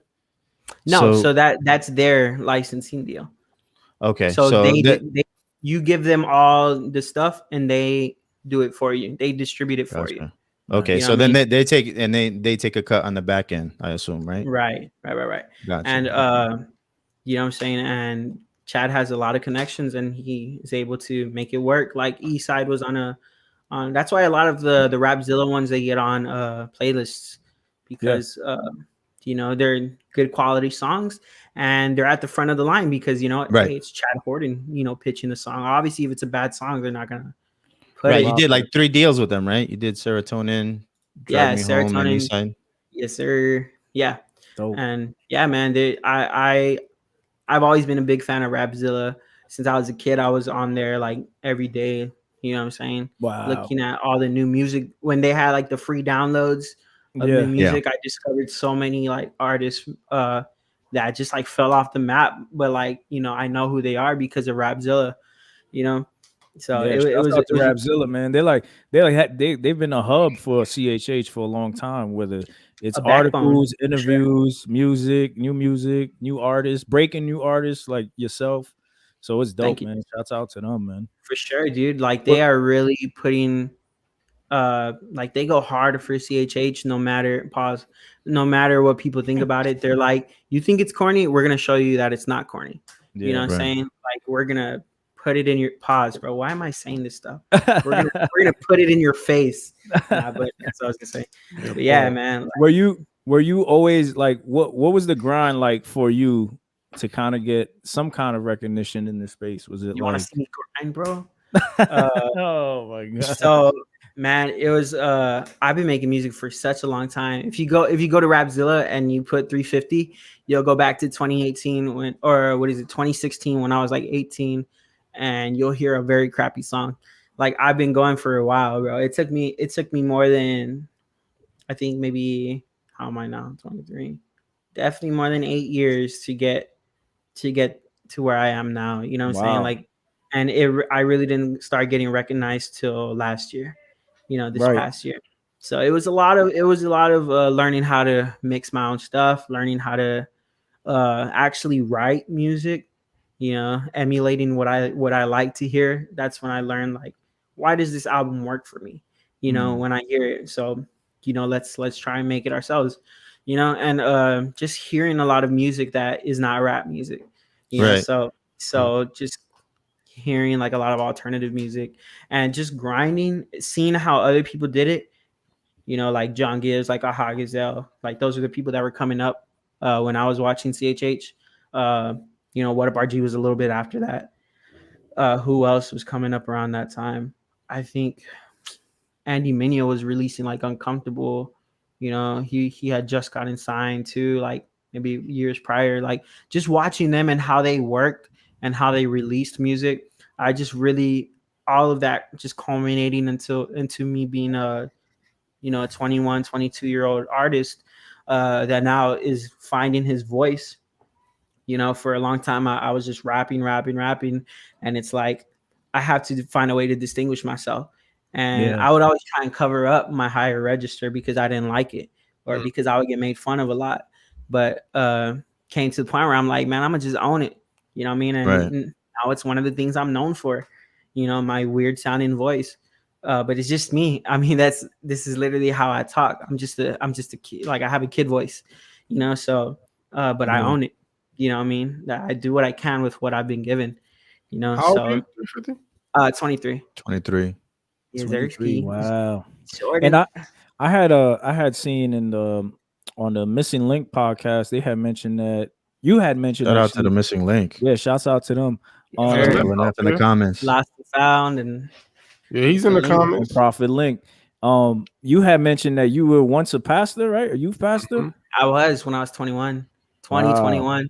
No, so that's their licensing deal. Okay, so you give them all the stuff and they do it for you. They distribute it for you. Okay, so then they take and they take a cut on the back end, I assume, right? Right. Gotcha. And you know what I'm saying? And Chad has a lot of connections and he is able to make it work. Like Eastside was on that's why a lot of the Rapzilla ones, they get on playlists, because they're good quality songs and they're at the front of the line, because hey, it's Chad Horton, pitching the song. Obviously, if it's a bad song, they're not gonna put it. You did like 3 deals with them, right? You did Serotonin, Drive Me Home, and Eastside. Yes, sir. Yeah. Dope. And yeah, man, I've always been a big fan of Rapzilla. Since I was a kid, I was on there like every day. You know what I'm saying? Wow. Looking at all the new music when they had like the free downloads of new music. I discovered so many like artists that just like fell off the map. But like, you know, I know who they are because of Rapzilla, you know. So it was Rapzilla, man. They've been a hub for CHH for a long time, whether it's articles, interviews, music, new artists, breaking new artists like yourself. So it's dope, man. Shouts out to them, man. For sure, dude. Like they are really putting like they go hard for CHH no matter what people think about it. They're like, you think it's corny, we're gonna show you that it's not corny. You know what I'm saying? Like we're gonna put it in your pause, bro. Why am I saying this stuff? We're gonna put it in your face. But that's what I was gonna say. But yeah, man. Like, were you always like what was the grind like for you to kind of get some kind of recognition in this space? Was it you want to see me grind, bro? Oh my god. So man, it was I've been making music for such a long time. If you go to Rapzilla and you put 350, you'll go back to 2018 2016 when I was like 18, and you'll hear a very crappy song. Like I've been going for a while, bro. It took me more than, I think maybe, how am I now? 23. Definitely more than 8 years to get to where I am now. You know what I'm saying? Like, and I really didn't start getting recognized till last year. You know, this past year. So it was a lot of learning how to mix my own stuff, learning how to actually write music, you know, emulating what I like to hear. That's when I learned, like, why does this album work for me? You know, when I hear it. So, you know, let's try and make it ourselves, you know, and just hearing a lot of music that is not rap music, you know, so just hearing like a lot of alternative music and just grinding, seeing how other people did it, you know, like John Gibbs, like Aha Gazelle, like those are the people that were coming up when I was watching CHH. You know, What Up RG was a little bit after that. Who else was coming up around that time? I think Andy Mineo was releasing like Uncomfortable. You know, he had just gotten signed too, like maybe years prior. Like just watching them and how they worked and how they released music, I just really, all of that just culminating into me being a 21, 22-year-old artist that now is finding his voice. You know, for a long time, I was just rapping. And it's like, I have to find a way to distinguish myself. And I would always try and cover up my higher register because I didn't like it or because I would get made fun of a lot. But came to the point where I'm like, man, I'm going to just own it. You know what I mean? And now it's one of the things I'm known for, you know, my weird sounding voice. But it's just me. I mean, this is literally how I talk. I'm just a kid. Like I have a kid voice, you know, so, but I own it. You know what I mean? I do what I can with what I've been given, you know. How so old are you? 23. 23. Yeah, 23. Wow. Jordan. And I had seen on the Missing Link podcast, they had mentioned that you had mentioned. Shout out to the Missing Link. Yeah, shouts out to them. In the comments. Lost and Found, and yeah, he's in the comments. Prophet Link. You had mentioned that you were once a pastor, right? A youth pastor? Mm-hmm. I was when I was 21. 21.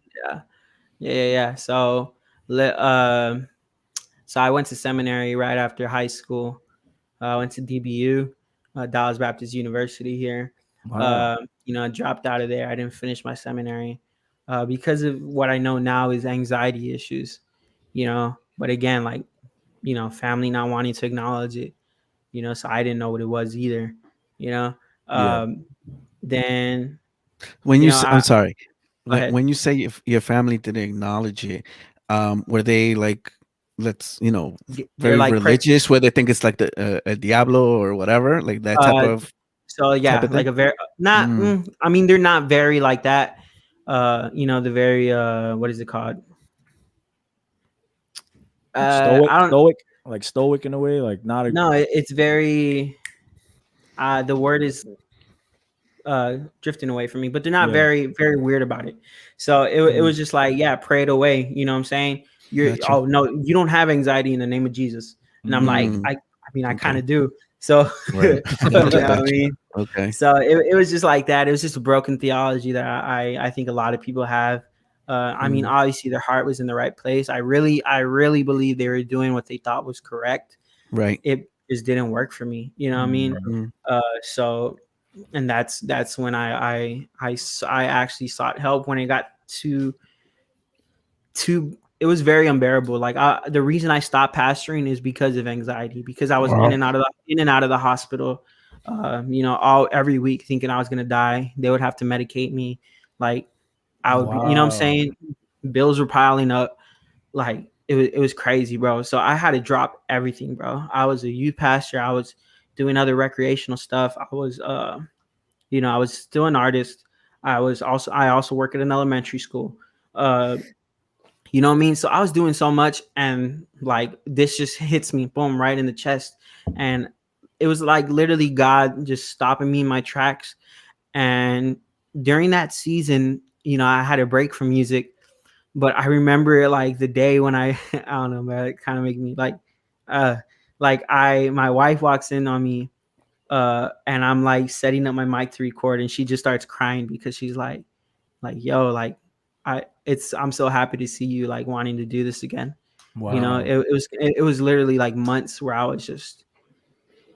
Yeah. So I went to seminary right after high school. I went to DBU, Dallas Baptist University here. Wow. You know, I dropped out of there. I didn't finish my seminary because of what I know now is anxiety issues, you know. But again, like, you know, family not wanting to acknowledge it, you know, so I didn't know what it was either, you know. Then when I'm sorry. When you say if your family didn't acknowledge it, were they like, very like religious, where they think it's like the Diablo or whatever, like that type of? So yeah, like a very not. I mean, they're not very like that. You know, the very what is it called? Stoic in a way, like not. No, it's very. The word is drifting away from me, but they're not very, very weird about it. So it was just like, yeah, pray it away. You know what I'm saying? Oh no, you don't have anxiety in the name of Jesus. And I'm like, I mean, I kind of do. So, you know what I mean? Okay. So it was just like that. It was just a broken theology that I think a lot of people have. I mean, obviously their heart was in the right place. I really believe they were doing what they thought was correct. Right. It just didn't work for me. You know what I mean? So, and that's when I actually sought help when it got to it was very unbearable. Like the reason I stopped pastoring is because of anxiety, because I was in and out of the hospital, every week thinking I was going to die. They would have to medicate me. Like I would be, you know what I'm saying? Bills were piling up. Like it was crazy, bro. So I had to drop everything, bro. I was a youth pastor. I was doing other recreational stuff. I was, I was still an artist. I also work at an elementary school. You know what I mean? So I was doing so much, and like this just hits me, boom, right in the chest. And it was like literally God just stopping me in my tracks. And during that season, I had a break from music, but I remember like the day when I don't know, man, it kind of made me like my wife walks in on me, and I'm like setting up my mic to record, and she just starts crying because she's like, yo, like I'm so happy to see you like wanting to do this again. Wow. It was literally like months where I was just,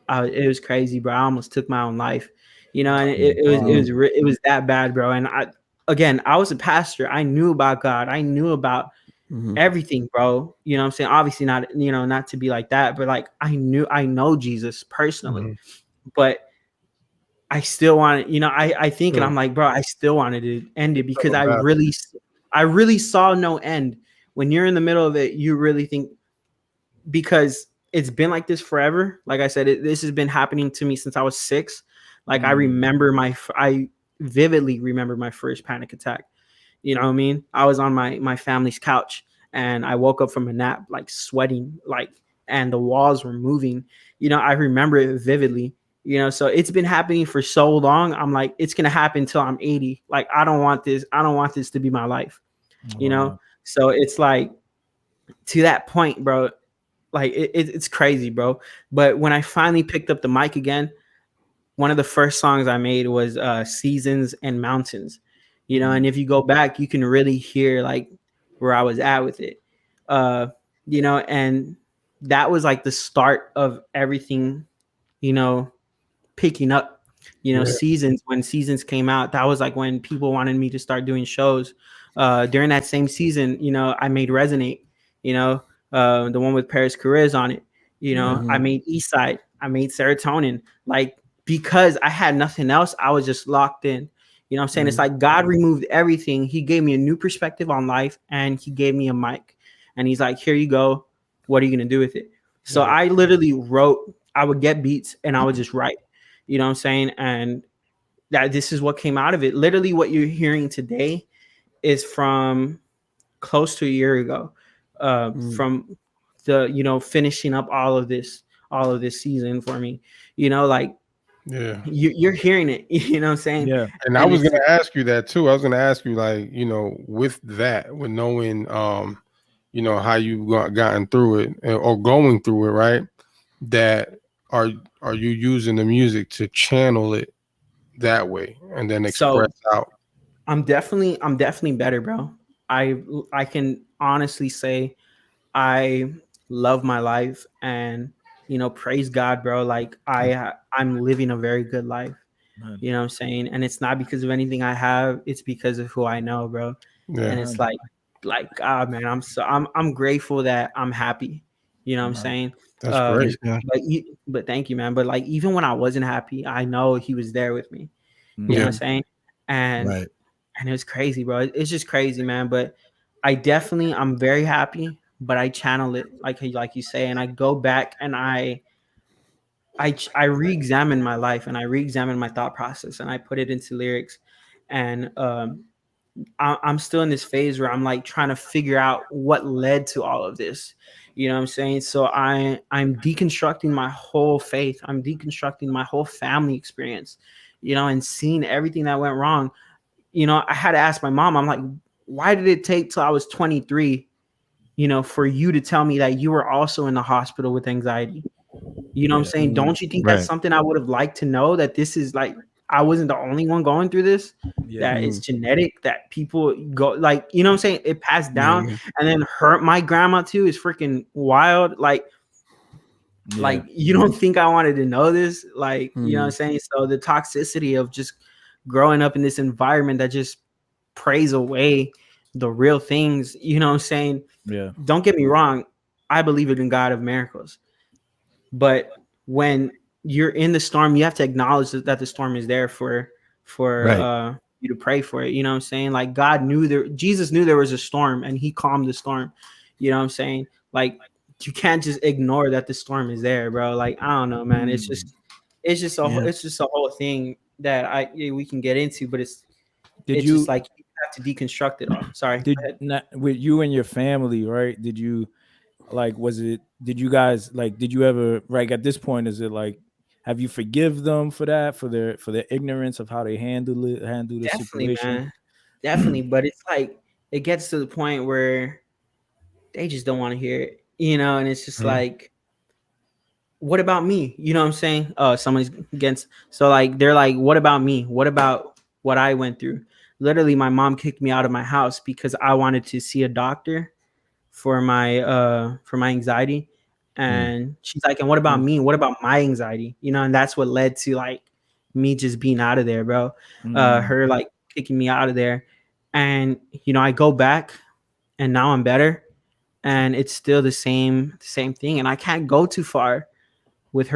it was crazy, bro. I almost took my own life, and it was that bad, bro. And I was a pastor. I knew about God. I knew about everything, bro. You know what I'm saying? Obviously not, not to be like that, but like I know Jesus personally, but I still wanted, I think, and I'm like, bro, I still wanted to end it because I really saw no end. When you're in the middle of it, you really think, because it's been like this forever. Like I said, this has been happening to me since I was 6. Like I vividly remember my first panic attack. You know what I mean? I was on my family's couch, and I woke up from a nap, like sweating, like, and the walls were moving. I remember it vividly. So it's been happening for so long. I'm like, it's gonna happen till I'm 80. Like, I don't want this to be my life. So it's like, to that point, bro, like it's crazy, bro. But when I finally picked up the mic again, one of the first songs I made was Seasons and Mountains. And if you go back, you can really hear like where I was at with it. And that was like the start of everything, picking up. Seasons, when Seasons came out, that was like when people wanted me to start doing shows. During that same season, I made Resonate, the one with Paris Carriz on it. I made Eastside, I made Serotonin, like, because I had nothing else. I was just locked in. What I'm saying? It's like God removed everything. He gave me a new perspective on life, and he gave me a mic, and he's like, here you go. What are you going to do with it? So I literally wrote, I would get beats and I would just write. You know what I'm saying? And that this is what came out of it. Literally what you're hearing today is from close to a year ago, from the, finishing up all of this season for me, like, you're hearing it, you know what I'm saying? Yeah. And I was going to ask you that too. I was going to ask you, like, with that, with knowing, how you gotten through it or going through it, right? That are you using the music to channel it that way and then express out? I'm definitely better, bro. I can honestly say I love my life, and praise God, bro. Like I'm living a very good life. You know what I'm saying? And it's not because of anything I have, it's because of who I know, bro. Yeah. And it's like God, man, I'm grateful that I'm happy. You know what I'm saying? That's great. But thank you, man. But like, even when I wasn't happy, I know he was there with me. You know what I'm saying? And it was crazy, bro. It's just crazy, man. But I'm very happy, but I channel it like you say, and I go back and I re-examine my life, and I re-examine my thought process, and I put it into lyrics. And I'm still in this phase where I'm like trying to figure out what led to all of this. You know what I'm saying? So I'm deconstructing my whole faith. I'm deconstructing my whole family experience, and seeing everything that went wrong. I had to ask my mom, I'm like, why did it take till I was 23, for you to tell me that you were also in the hospital with anxiety? You know what I'm saying? Don't you think that's something I would have liked to know, that this is like, I wasn't the only one going through this. That it's genetic, that people go like, you know what I'm saying? It passed down. And then my grandma too is freaking wild. Like you don't think I wanted to know this? Like, you know what I'm saying? So the toxicity of just growing up in this environment that just prays away the real things, you know what I'm saying? Yeah. Don't get me wrong. I believe in God of miracles. But when you're in the storm, you have to acknowledge that the storm is there for you to pray for it. You know what I'm saying? Like Jesus knew there was a storm and he calmed the storm. You know what I'm saying? Like you can't just ignore that the storm is there, bro. Like, I don't know, man. It's just a whole thing that we can get into, but it's just like you have to deconstruct it all. Sorry. With you and your family, right? Did you ever, like, at this point, is it like, have you forgive them for that, for their ignorance of how they handle the Definitely, situation? man. Definitely. But it's like, it gets to the point where they just don't want to hear it, you know? And it's just like, what about me? You know what I'm saying? Oh, someone's against. So like, they're like, what about me? What about what I went through? Literally, my mom kicked me out of my house because I wanted to see a doctor for my anxiety. And she's like, and what about me? What about my anxiety? You know, and that's what led to like me just being out of there, bro. Her like kicking me out of there. And, you know, I go back and now I'm better. And it's still the same thing. And I can't go too far with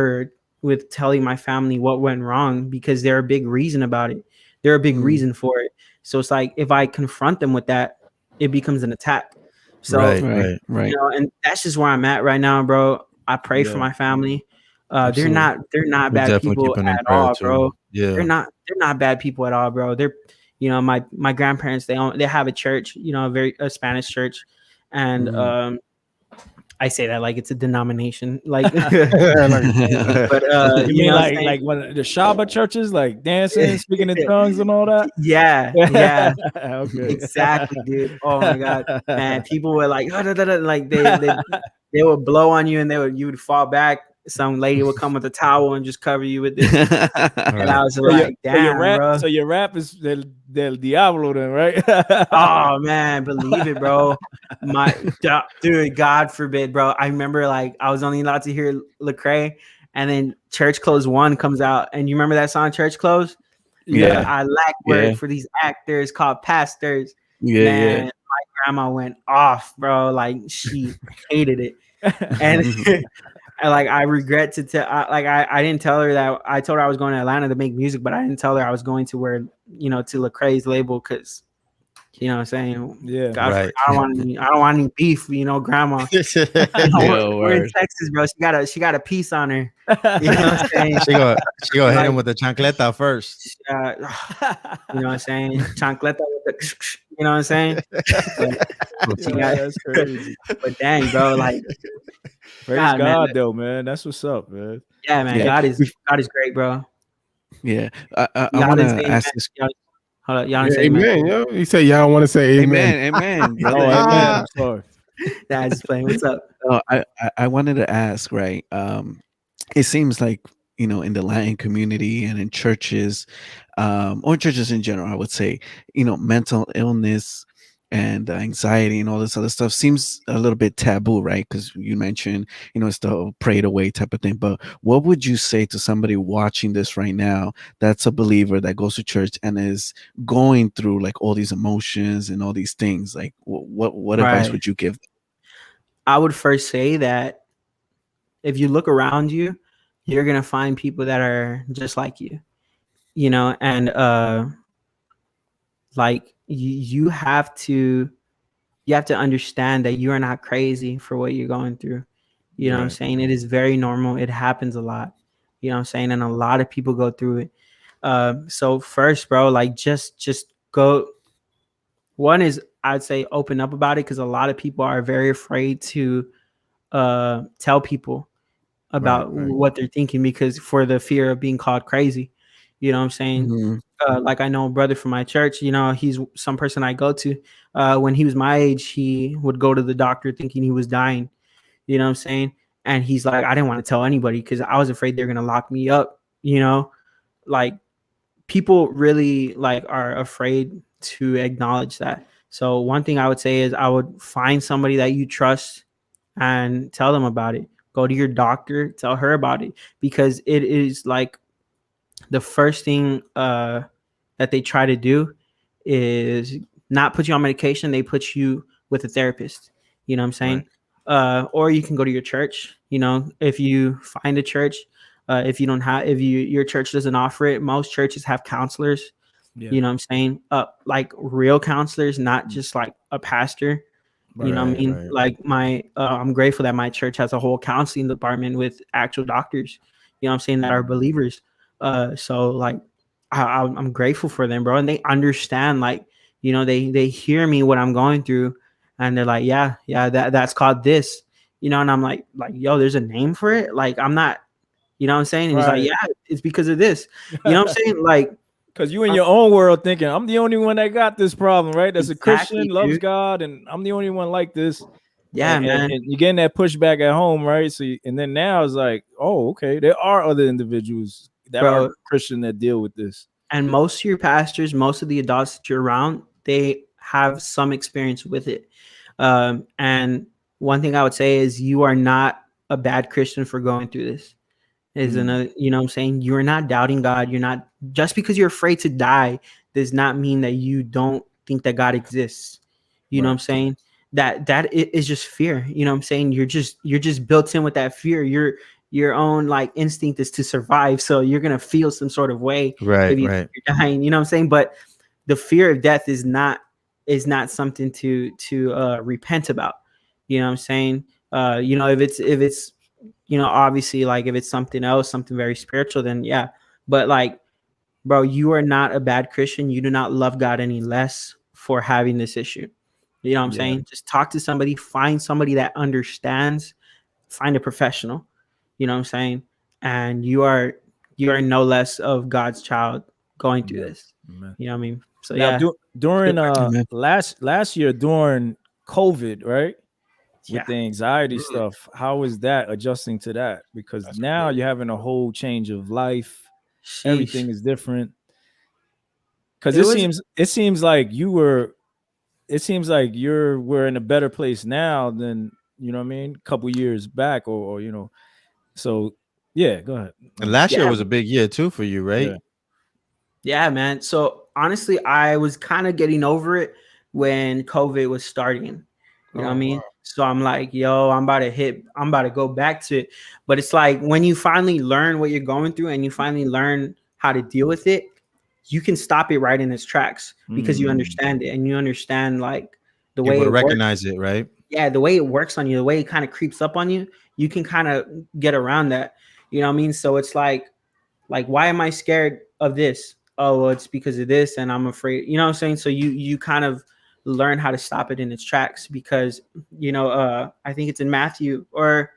telling my family what went wrong because they're a big reason about it. They're a big reason for it. So it's like, if I confront them with that, it becomes an attack. So, right. You know, and that's just where I'm at right now, bro. I pray for my family. They're not bad people at all, bro. Yeah. They're not bad people at all, bro. They're, you know, my grandparents, they have a church, you know, a Spanish church. And I say that like it's a denomination, like, but you mean like one of the Shabbat churches, like dancing, speaking in tongues, and all that? Yeah. Okay. Exactly, dude. Oh my god, man! People were like, like they would blow on you, and you would fall back. Some lady would come with a towel and just cover you with this. And I was like, damn, bro. So your rap is del Diablo then, right? Oh man, believe it, bro. Dude, God forbid, bro. I remember like I was only allowed to hear Lecrae, and then Church Clothes 1 comes out. And you remember that song, Church Clothes? Yeah. I lack word for these actors called pastors. Man, my grandma went off, bro. Like she hated it. And like I regret to tell, I didn't tell her that. I told her I was going to Atlanta to make music, but I didn't tell her I was going to to Lecrae's label because, you know what I'm saying? Yeah, God, right. I don't want any beef, you know, grandma. We're in Texas, bro. She got a piece on her. You know what I'm saying? She gonna hit him with the chancleta first. You know what I'm saying? Chancleta with the, you know what I'm saying? That's crazy. But dang, bro, like. Praise God, though, man. That's what's up, man. Yeah, man. God is great, bro. Yeah, I want to ask this. Hold up, y'all say amen. Yo. He said y'all want to say amen. Amen. Oh, amen. I'm sorry. Nah, just playing. What's up? I wanted to ask, right? It seems like, you know, in the Latin community and in churches, or churches in general, I would say, you know, mental illness and anxiety and all this other stuff seems a little bit taboo, right? Because you mentioned, you know, it's the prayed away type of thing. But what would you say to somebody watching this right now that's a believer that goes to church and is going through like all these emotions and all these things? Like, what advice would you give them? I would first say that if you look around you, you're gonna find people that are just like you, you know, and like. You have to understand that you are not crazy for what you're going through. You know what I'm saying? It is very normal. It happens a lot. You know what I'm saying? And a lot of people go through it. So first, bro, like just go. One is I'd say open up about it because a lot of people are very afraid to tell people about what they're thinking because for the fear of being called crazy. You know what I'm saying? Mm-hmm. Like I know a brother from my church, you know, he's some person I go to. When he was my age, he would go to the doctor thinking he was dying. You know what I'm saying? And he's like, I didn't want to tell anybody because I was afraid they're going to lock me up, you know, like people really like are afraid to acknowledge that. So one thing I would say is I would find somebody that you trust and tell them about it. Go to your doctor, tell her about it, because it is like the first thing that they try to do is not put you on medication. They put you with a therapist. You know what I'm saying? Right. Or you can go to your church. You know, if you find a church, if you don't have, if your church doesn't offer it, most churches have counselors. Yeah. You know what I'm saying? Like real counselors, not just like a pastor. Right, you know what I mean? Right. Like I'm grateful that my church has a whole counseling department with actual doctors, you know what I'm saying, that are believers. So like I'm grateful for them, bro. And they understand, like, you know, they hear me what I'm going through, and they're like, yeah, that's called this, you know, and I'm like, yo, there's a name for it. Like, I'm not, you know what I'm saying? And he's like, yeah, it's because of this. You know what I'm saying? Like, because you in your own world thinking, I'm the only one that got this problem, right? That's exactly, a Christian, loves God, and I'm the only one like this. Yeah, man. And you're getting that pushback at home, right? So, and then now it's like, oh, okay, there are other individuals that are Christian that deal with this. And most of your pastors, most of the adults that you're around, they have some experience with it. And one thing I would say is you are not a bad Christian for going through this. Is another, you know what I'm saying? You're not doubting God. You're not, just because you're afraid to die does not mean that you don't think that God exists. You know what I'm saying? That is just fear. You know what I'm saying? You're just built in with that fear. Your own like instinct is to survive. So you're going to feel some sort of way if you're dying, you know what I'm saying? But the fear of death is not something to repent about. You know what I'm saying? You know, if it's, you know, obviously, like if it's something else, something very spiritual, then yeah. But like, bro, you are not a bad Christian. You do not love God any less for having this issue. You know what I'm saying? Just talk to somebody, find somebody that understands, find a professional, you know what I'm saying? And you are no less of God's child going through this. Amen. You know what I mean? So now, during last year, during COVID, right? With the anxiety stuff, how is that adjusting to that? Because that's now you're having a whole change of life. Sheesh. Everything is different. Because it seems like we're in a better place now than, you know what I mean, a couple years back or you know. So yeah, go ahead. And last year was a big year too for you, right? Yeah, man. So honestly, I was kind of getting over it when COVID was starting. You know what I mean? Wow. So I'm like, yo, I'm about to go back to it. But it's like when you finally learn what you're going through and you finally learn how to deal with it, you can stop it right in its tracks because you understand it and you understand like the way to recognize it, right? Yeah, the way it works on you, the way it kind of creeps up on you, you can kind of get around that. You know what I mean? So it's like why am I scared of this? Oh, well, it's because of this and I'm afraid. You know what I'm saying? So you kind of learn how to stop it in its tracks because, you know, I think it's in Matthew where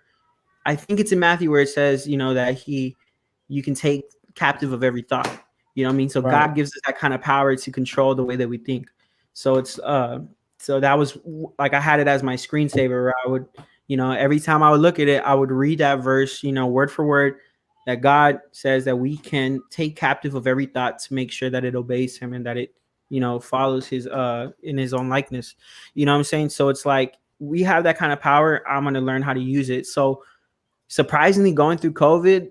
it says, you know, that you can take captive of every thought, you know what I mean? So God gives us that kind of power to control the way that we think. So it's, so that was like, I had it as my screensaver where I would, you know, every time I would look at it, I would read that verse, you know, word for word, that God says that we can take captive of every thought to make sure that it obeys him and that it, you know, follows his in his own likeness. You know what I'm saying? So it's like we have that kind of power. I'm going to learn how to use it. So surprisingly, going through COVID,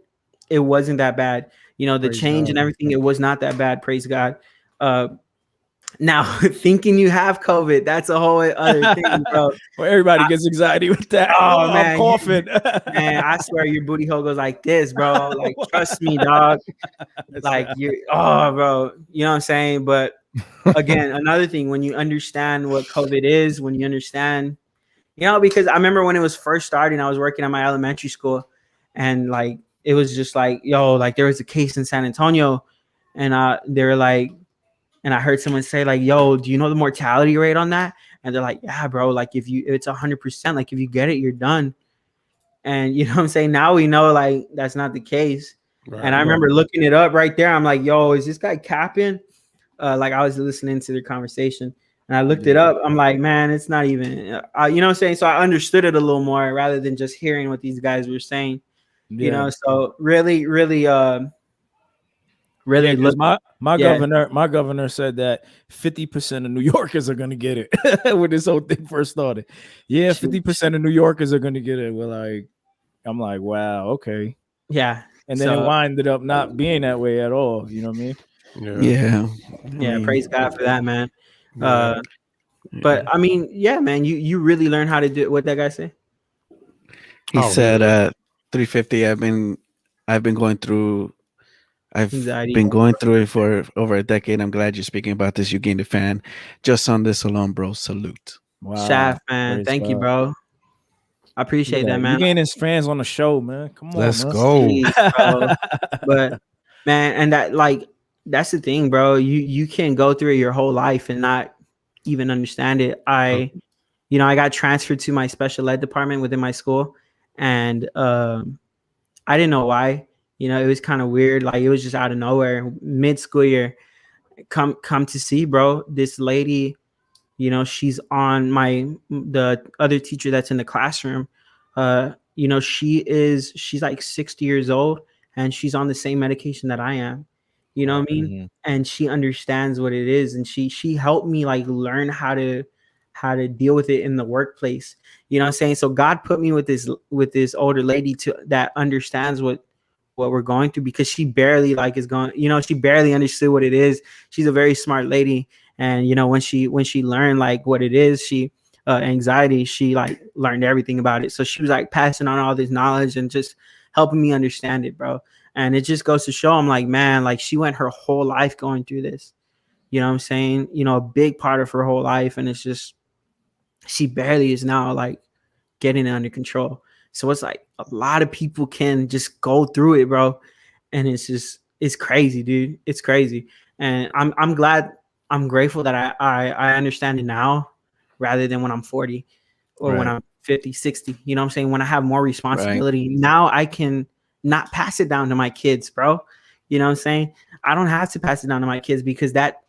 it wasn't that bad. You know, the change and everything, it was not that bad. Praise God. Now, thinking you have COVID, that's a whole other thing, bro. Well, everybody gets anxiety with that. Oh, man. I'm coughing. Man, I swear your booty hole goes like this, bro. Like, trust me, dog. Like, bro. You know what I'm saying? But again, another thing, when you understand what COVID is, when you understand, you know, because I remember when it was first starting, I was working at my elementary school and like, it was just like, yo, like there was a case in San Antonio and they were like, and I heard someone say like, yo, do you know the mortality rate on that? And they're like, yeah, bro, like it's 100%, like if you get it, you're done. And you know what I'm saying? Now we know like that's not the case. Right, and I remember looking it up right there. I'm like, yo, is this guy capping? Like I was listening to their conversation and I looked it up. I'm like, man, it's not even, you know what I'm saying? So I understood it a little more rather than just hearing what these guys were saying, you know? So really, really, really look. My governor said that 50% of New Yorkers are gonna get it when this whole thing first started. Yeah, 50% of New Yorkers are gonna get it. I'm like, wow, okay. Yeah. And then it winded up not being that way at all. You know what I mean? Yeah. Praise God for that, man. But I mean, yeah, man, you really learn how to do it. What that guy say? He said 350. I've been going through it for over a decade. I'm glad you're speaking about this. You gained a fan just on this alone, bro. Salute. Wow. Shaft, man. Thank you, bro. I appreciate that, man. You gaining fans on the show, man. Come on, let's go. Jeez, but man, and that's the thing, bro. You can go through it your whole life and not even understand it. I got transferred to my special ed department within my school, and I didn't know why. It was kind of weird. Like, it was just out of nowhere, mid-school year. Come to see, bro. This lady, she's on the other teacher that's in the classroom. She's like 60 years old, and she's on the same medication that I am. You know what I mean? Mm-hmm. And she understands what it is, and she helped me like learn how to deal with it in the workplace. You know what I'm saying? So God put me with this older lady that understands what we're going through, because she barely she barely understood what it is. She's a very smart lady, and when she learned like what it is, she anxiety, she like learned everything about it. So she was like passing on all this knowledge and just helping me understand it, bro. And it just goes to show, I'm like, man, like, she went her whole life going through this. You know what I'm saying? A big part of her whole life. And it's just, she barely is now like getting it under control. So it's like a lot of people can just go through it, bro. And it's crazy, dude. It's crazy. And I'm glad, I'm grateful that I understand it now rather than when I'm 40 or when I'm 50, 60. You know what I'm saying? When I have more responsibility, now I can not pass it down to my kids, bro. You know what I'm saying? I don't have to pass it down to my kids, because that,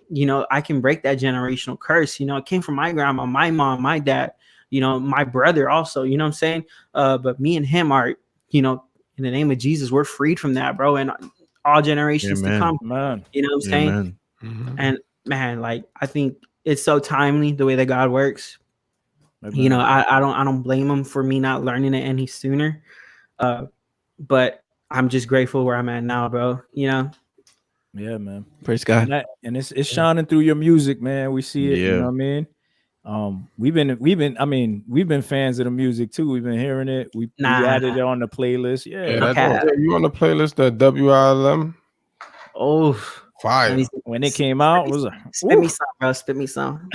I can break that generational curse. It came from my grandma, my mom, my dad, my brother also, you know what I'm saying? But me and him are, in the name of Jesus, we're freed from that, bro. And all generations to come, man. You know what I'm saying? Mm-hmm. And man, like, I think it's so timely the way that God works. Amen. I don't blame him for me not learning it any sooner. But I'm just grateful where I'm at now, bro. Yeah, man. Praise God. And it's shining through your music, man. We see it. You know what I mean? We've been fans of the music too. We've been hearing it. We added it on the playlist. Yeah. You on the playlist, the WILM? Oh, fire. When it came out, it was spit me some, bro. Spit me some.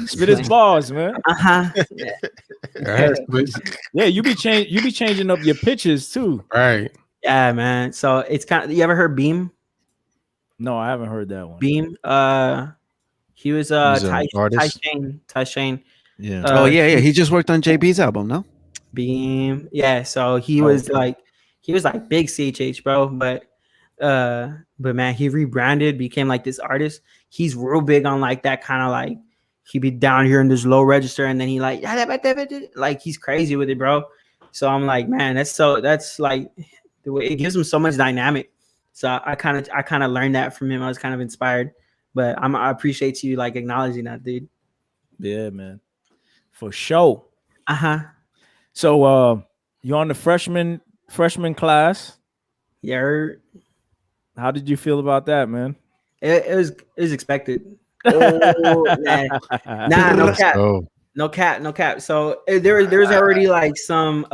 Spit his bars, man. Yeah, you be changing up your pitches too. Right. Yeah, man. So it's kind of, you ever heard Beam? No, I haven't heard that one. Beam. He was Ty Shane. Yeah. He just worked on JB's album, no? Beam. Yeah. So he was like big CHH, bro. But man, he rebranded, became like this artist. He's real big on like that kind of like, he be down here in this low register, and then he like he's crazy with it, bro. So I'm like, man, that's like the way it gives him so much dynamic. So I kind of learned that from him. I was kind of inspired, but I appreciate you like acknowledging that, dude. Yeah, man, for sure. So you're on the freshman class. Yeah. How did you feel about that, man? It was expected. Oh, man. Nah, no cap. So there's already like some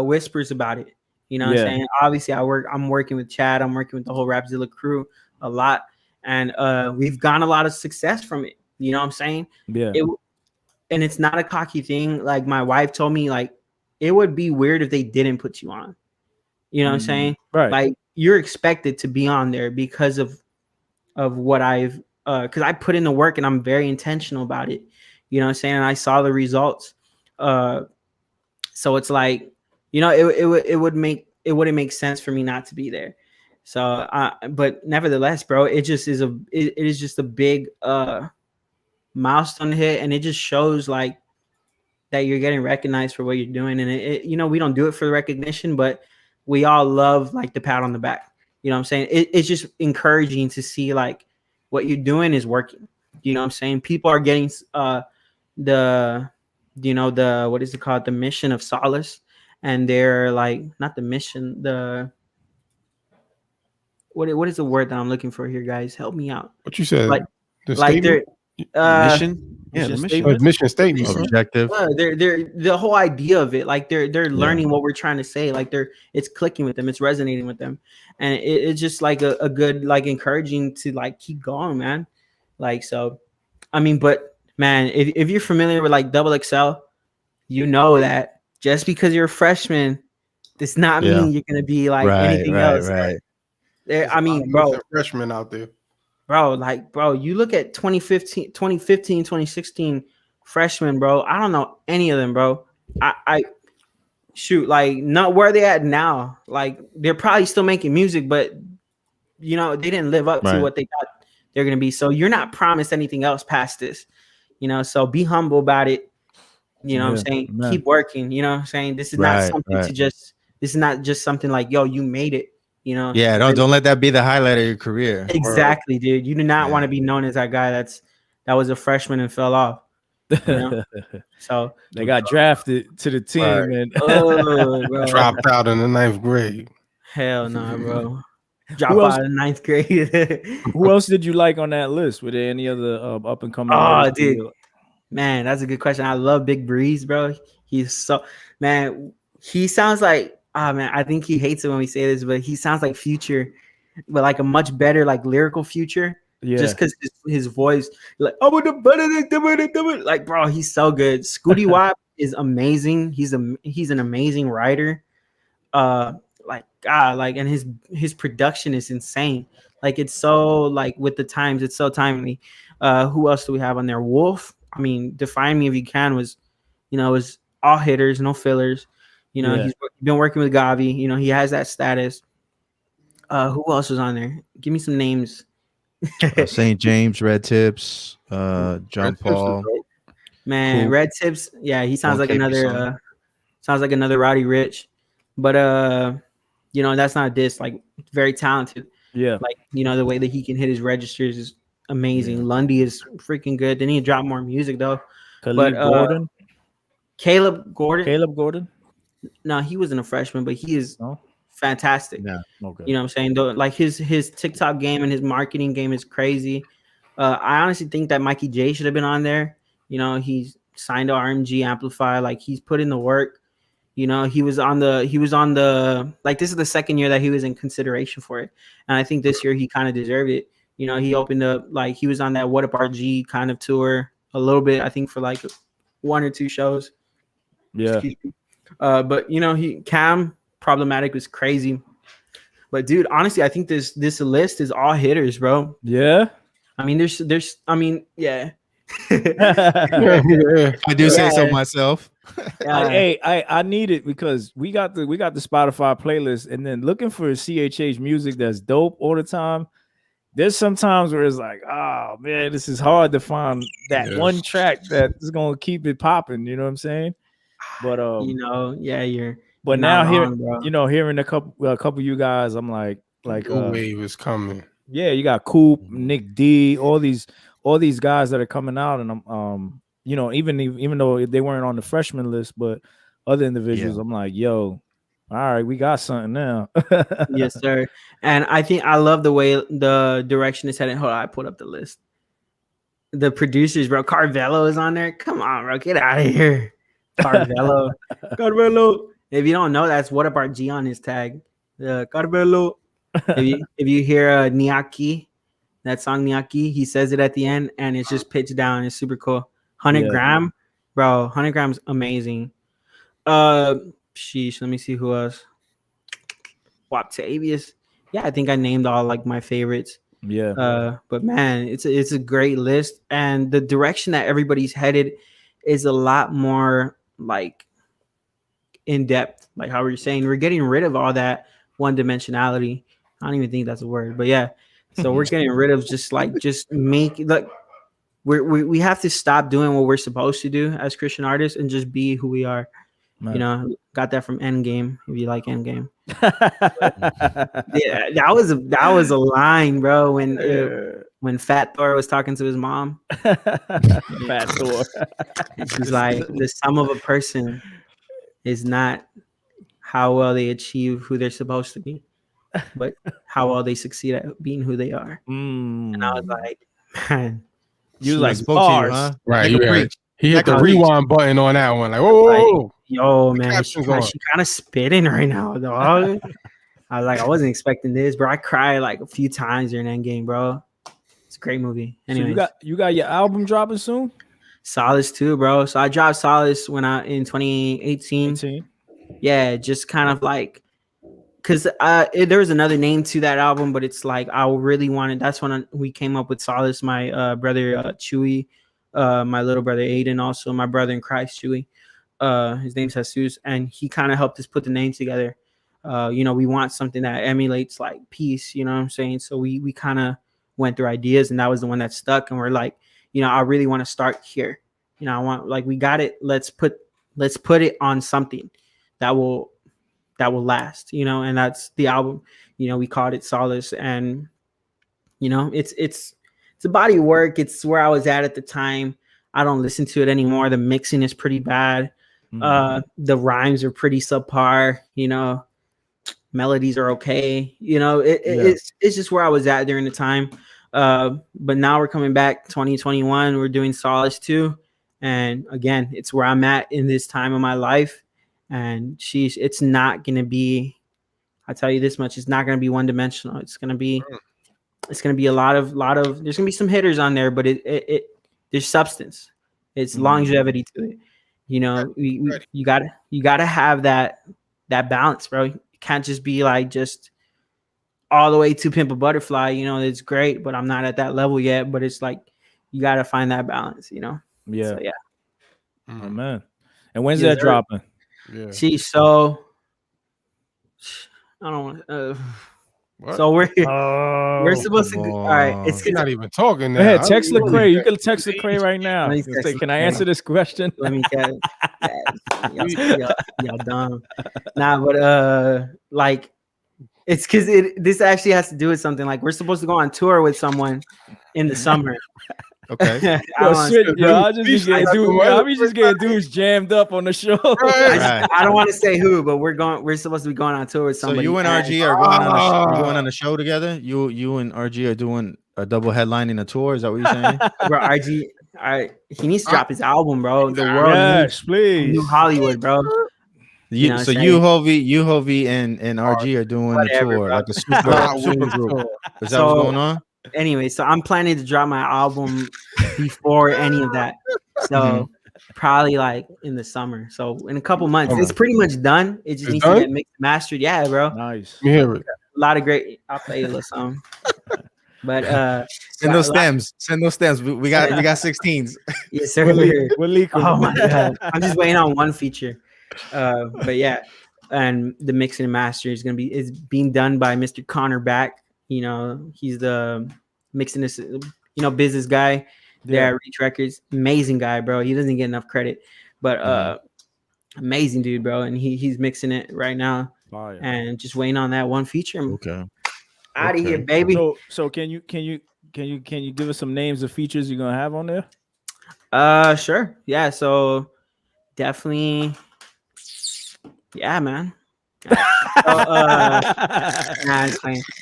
whispers about it. You know what I'm saying? Obviously, I'm working with Chad. I'm working with the whole Rapzilla crew a lot, and we've gotten a lot of success from it. You know what I'm saying? Yeah. And it's not a cocky thing. Like, my wife told me, like, it would be weird if they didn't put you on. You know what I'm saying? Right. Like, you're expected to be on there because of what I've because I put in the work, and I'm very intentional about it. You know what I'm saying? And I saw the results. So it's like, it wouldn't make sense for me not to be there. So but nevertheless, bro, it is just a big milestone hit, and it just shows like that you're getting recognized for what you're doing. And it we don't do it for the recognition, but we all love like the pat on the back. You know what I'm saying? It's just encouraging to see like what you're doing is working. You know what I'm saying? People are getting the what is it called? The mission of solace. And they're like, not the mission, what is the word that I'm looking for here, guys? Help me out. What you said? Like, the like statement? Mission? Yeah, the mission. Mission statement. Objective. They're the whole idea of it. Like they're learning what we're trying to say. Like it's clicking with them. It's resonating with them, and it's just like a good like encouraging to like keep going, man. Like so, I mean, but man, if you're familiar with like Double XL, you know that just because you're a freshman does not mean you're gonna be like anything else. Right. I mean, bro, freshmen out there. Bro, you look at 2015, 2016 freshmen, bro. I don't know any of them, bro. I shoot, like, not where they at now. Like, they're probably still making music, but you know, they didn't live up to what they thought they're gonna be. So you're not promised anything else past this, you know. So be humble about it. You know what I'm saying? Man. Keep working. You know what I'm saying? This is not something to just. This is not just something like, yo, you made it. You know? Yeah, don't let that be the highlight of your career. Exactly, dude. You do not want to be known as that guy that was a freshman and fell off. You know? So they got drafted to the team and dropped out in the 9th grade. Hell no, bro. Drop out in 9th grade. Who else did you like on that list? Were there any other up and coming? Oh, dude. Man, that's a good question. I love Big Breeze, bro. He's so he sounds like man, I think he hates it when we say this, but he sounds like Future, but like a much better, like lyrical Future. Yeah. Just because his voice, like, like, bro, he's so good. Scooty Wap is amazing. He's an amazing writer. Like God, like, and his production is insane. Like, it's so like with the times, it's so timely. Who else do we have on there? Wolf. I mean, Define Me If You Can was all hitters, no fillers. You know, he's been working with Gavi. You know, he has that status. Who else was on there? Give me some names. St. James, Red Tips, John Paul. Man, cool. Red Tips. Yeah, he sounds like another Roddy Ricch. But you know, that's not a diss. Like, very talented. Yeah. Like, you know, the way that he can hit his registers is amazing. Yeah. Lundy is freaking good. They need to drop more music though. Caleb Gordon. No, he wasn't a freshman, but he is fantastic. Yeah, okay. You know what I'm saying? Though, like his TikTok game and his marketing game is crazy. I honestly think that Mikey J should have been on there. You know, he's signed to RMG Amplify. Like, he's put in the work. You know, he was on the like, this is the second year that he was in consideration for it, and I think this year he kind of deserved it. You know, he opened up, like, he was on that What Up RG kind of tour a little bit, I think, for like 1 or 2 shows. Yeah. But you know, Cam Problematic was crazy. But dude, honestly, I think this list is all hitters, bro. Yeah. I mean, there's I mean, yeah. I do say so myself. Hey, I need it because we got the Spotify playlist, and then looking for CHH music that's dope all the time. There's sometimes where it's like, oh man, this is hard to find that one track that is gonna keep it popping. You know what I'm saying? But you know, yeah, you're. But now hearing a couple of you guys, I'm like wave is coming. Yeah, you got Coop, Nick D, all these guys that are coming out, and I'm you know, even though they weren't on the freshman list, but other individuals, I'm like, yo, all right, we got something now. Yes, sir. And I think I love the way the direction is heading. Hold on, I put up the list. The producers, bro. Carvello is on there. Come on, bro, get out of here. Carvello. If you don't know, that's What Up RG on his tag. Carvello. If you hear Niaki, that song Niaki, he says it at the end, and it's just pitched down. It's super cool. 100 gram, bro. 100 grams, amazing. Sheesh. Let me see who else. Waptavius. Yeah, I think I named all like my favorites. Yeah. But man, it's a great list, and the direction that everybody's headed is a lot more like in depth. Like how we're saying, we're getting rid of all that one dimensionality. I don't even think that's a word, but yeah. So we're getting rid of just make like we have to stop doing what we're supposed to do as Christian artists and just be who we are. You know, got that from Endgame. If you like Endgame, yeah, that was a line, bro. When Fat Thor was talking to his mom, Fat Thor, she's like, the sum of a person is not how well they achieve who they're supposed to be, but how well they succeed at being who they are. And I was like, man, you like spoke to you, huh? Right, yeah. He hit the rewind button on that one. Like, whoa, yo, man, she kind of spitting right now, dog. I was like, I wasn't expecting this, bro. I cried like a few times during Endgame, bro. It's a great movie. Anyways, so you got your album dropping soon? Solace too, bro. So I dropped Solace when in 2018. Yeah, just kind of like, because there was another name to that album, but it's like I really wanted. That's when we came up with Solace. My brother Chewy, my little brother Aiden, also my brother in Christ Chewy. His name's Jesus, and he kind of helped us put the name together. You know, we want something that emulates like peace. You know what I'm saying? So we kind of went through ideas, and that was the one that stuck. And we're like, you know, I really want to start here. You know, I want, like, we got it. Let's put it on something that will last, you know, and that's the album. You know, we called it Solace, and you know, it's a body of work. It's where I was at the time. I don't listen to it anymore. The mixing is pretty bad. The rhymes are pretty subpar, you know, melodies are okay. You know, it's just where I was at during the time. But now we're coming back 2021. We're doing Solace 2. And again, it's where I'm at in this time of my life. And it's not going to be, I'll tell you this much, it's not going to be one dimensional. It's going to be a lot of, there's going to be some hitters on there, but there's substance. It's longevity to it. You know, you gotta have that balance, bro. You can't just be like just all the way to Pimp a Butterfly. You know, it's great, but I'm not at that level yet. But it's like you gotta find that balance. You know. Yeah. So, yeah. Oh man. And when's that dropping? Yeah. So I don't want. So we're supposed to. All right, it's not even talking now. Go ahead, text Lecrae. You can text Lecrae right now. Say, can I answer this question? Let me get y'all dumb. Nah, but like, it's because this actually has to do with something. Like, we're supposed to go on tour with someone in the summer. Okay. I'll just get dudes jammed up on the show. I don't want to say who, but we're supposed to be going on tour with somebody. So you and RG are going on a show together? You and RG are doing a double headlining a tour? Is that what you're saying? Bro, RG, he needs to drop his album, bro. The world needs please. New Hollywood, bro. You Hovey, and RG are doing a tour, bro. Like a super group. Is that what's going on? Anyway, so I'm planning to drop my album before any of that. So probably like in the summer. So in a couple months. It's pretty much done. It just needs to get mixed, mastered. Yeah, bro. Nice. Hear it. A lot of great. I'll play you a little song. But send those stems. Send those stems. We got 16s. Yes, sir. Oh my god. I'm just waiting on one feature. But yeah, and the mixing and master is being done by Mr. Connor Back. You know, he's the mixing this, you know, business guy there at Reach Records. Amazing guy, bro. He doesn't get enough credit, but amazing dude, bro. And he's mixing it right now, and just waiting on that one feature. Okay, out of here, baby. So can you give us some names of features you're gonna have on there? Sure. Yeah. So definitely, yeah, man.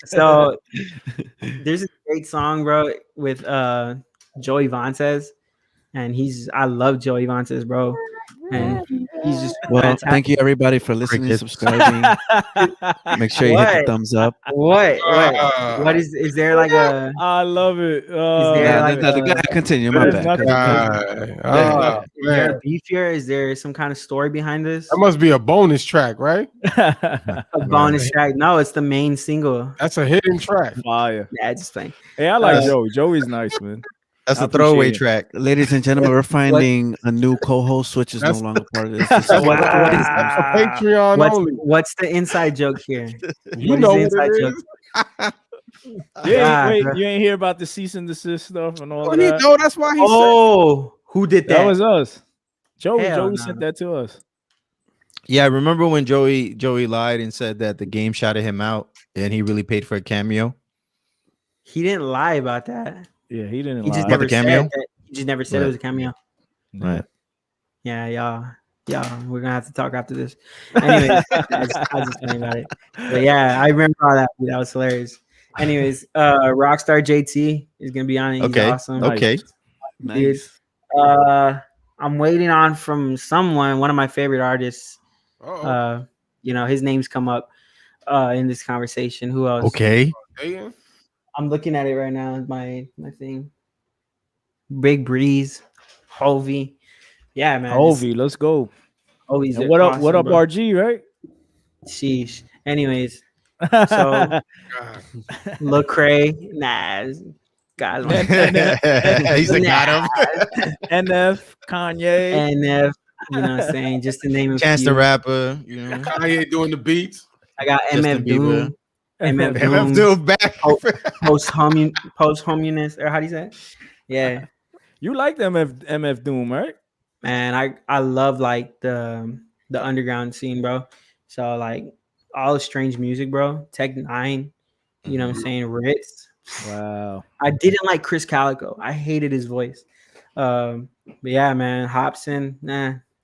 So there's a great song, bro, with Joey Vantes, and I love Joey Vantes, bro, and he's just fantastic. Thank you everybody for listening, subscribing. Make sure you hit the thumbs up. What is there like a? I love it. Is there like continue? My bad. Is there a beef here? Is there some kind of story behind this? That must be a bonus track, right? A bonus track? No, it's the main single. That's a hidden track. Fire. Yeah, just playing. Hey, I like Joey. Joey's nice, man. That's a throwaway track. Ladies and gentlemen, we're finding a new co-host, which is no longer part of this. What is that's a Patreon only. What's the inside joke here? You know what it is. You ain't hear about the cease and desist stuff and all that? No, that's why he said. Who did that? That was us. Joey sent that to us. Yeah, I remember when Joey lied and said that the game shouted him out and he really paid for a cameo. He didn't lie about that. Yeah, he didn't He lie. just About the never said cameo? that. He just never said it was a cameo. Right. Yeah, y'all, we're gonna have to talk after this. Anyways, I was just thinking about it. But yeah, I remember all that. That was hilarious. Anyways, Rockstar JT is gonna be on it. He's awesome. Okay. Nice. I'm waiting on from one of my favorite artists. You know, his name's come up in this conversation. Who else? Okay. I'm looking at it right now. My thing. Big Breeze, Hovey. Yeah, man. Hovey, let's go. Hovey's what up? awesome, What up, bro. RG? Right? Sheesh. Anyways, so Lecrae, guys. He's a got him. NF, Kanye, NF. You know what I'm saying? Just to name a Chance few. the Rapper. You know, Kanye doing the beats. I got MF Doom. MF Doom back. Post-homunist, or how do you say it? Yeah. You like MF Doom, right? Man, I love like the underground scene, bro. So like all the strange music, bro. Tech 9, you know what I'm saying? Ritz. Wow. I didn't like Chris Calico. I hated his voice. But yeah, man, Hobson,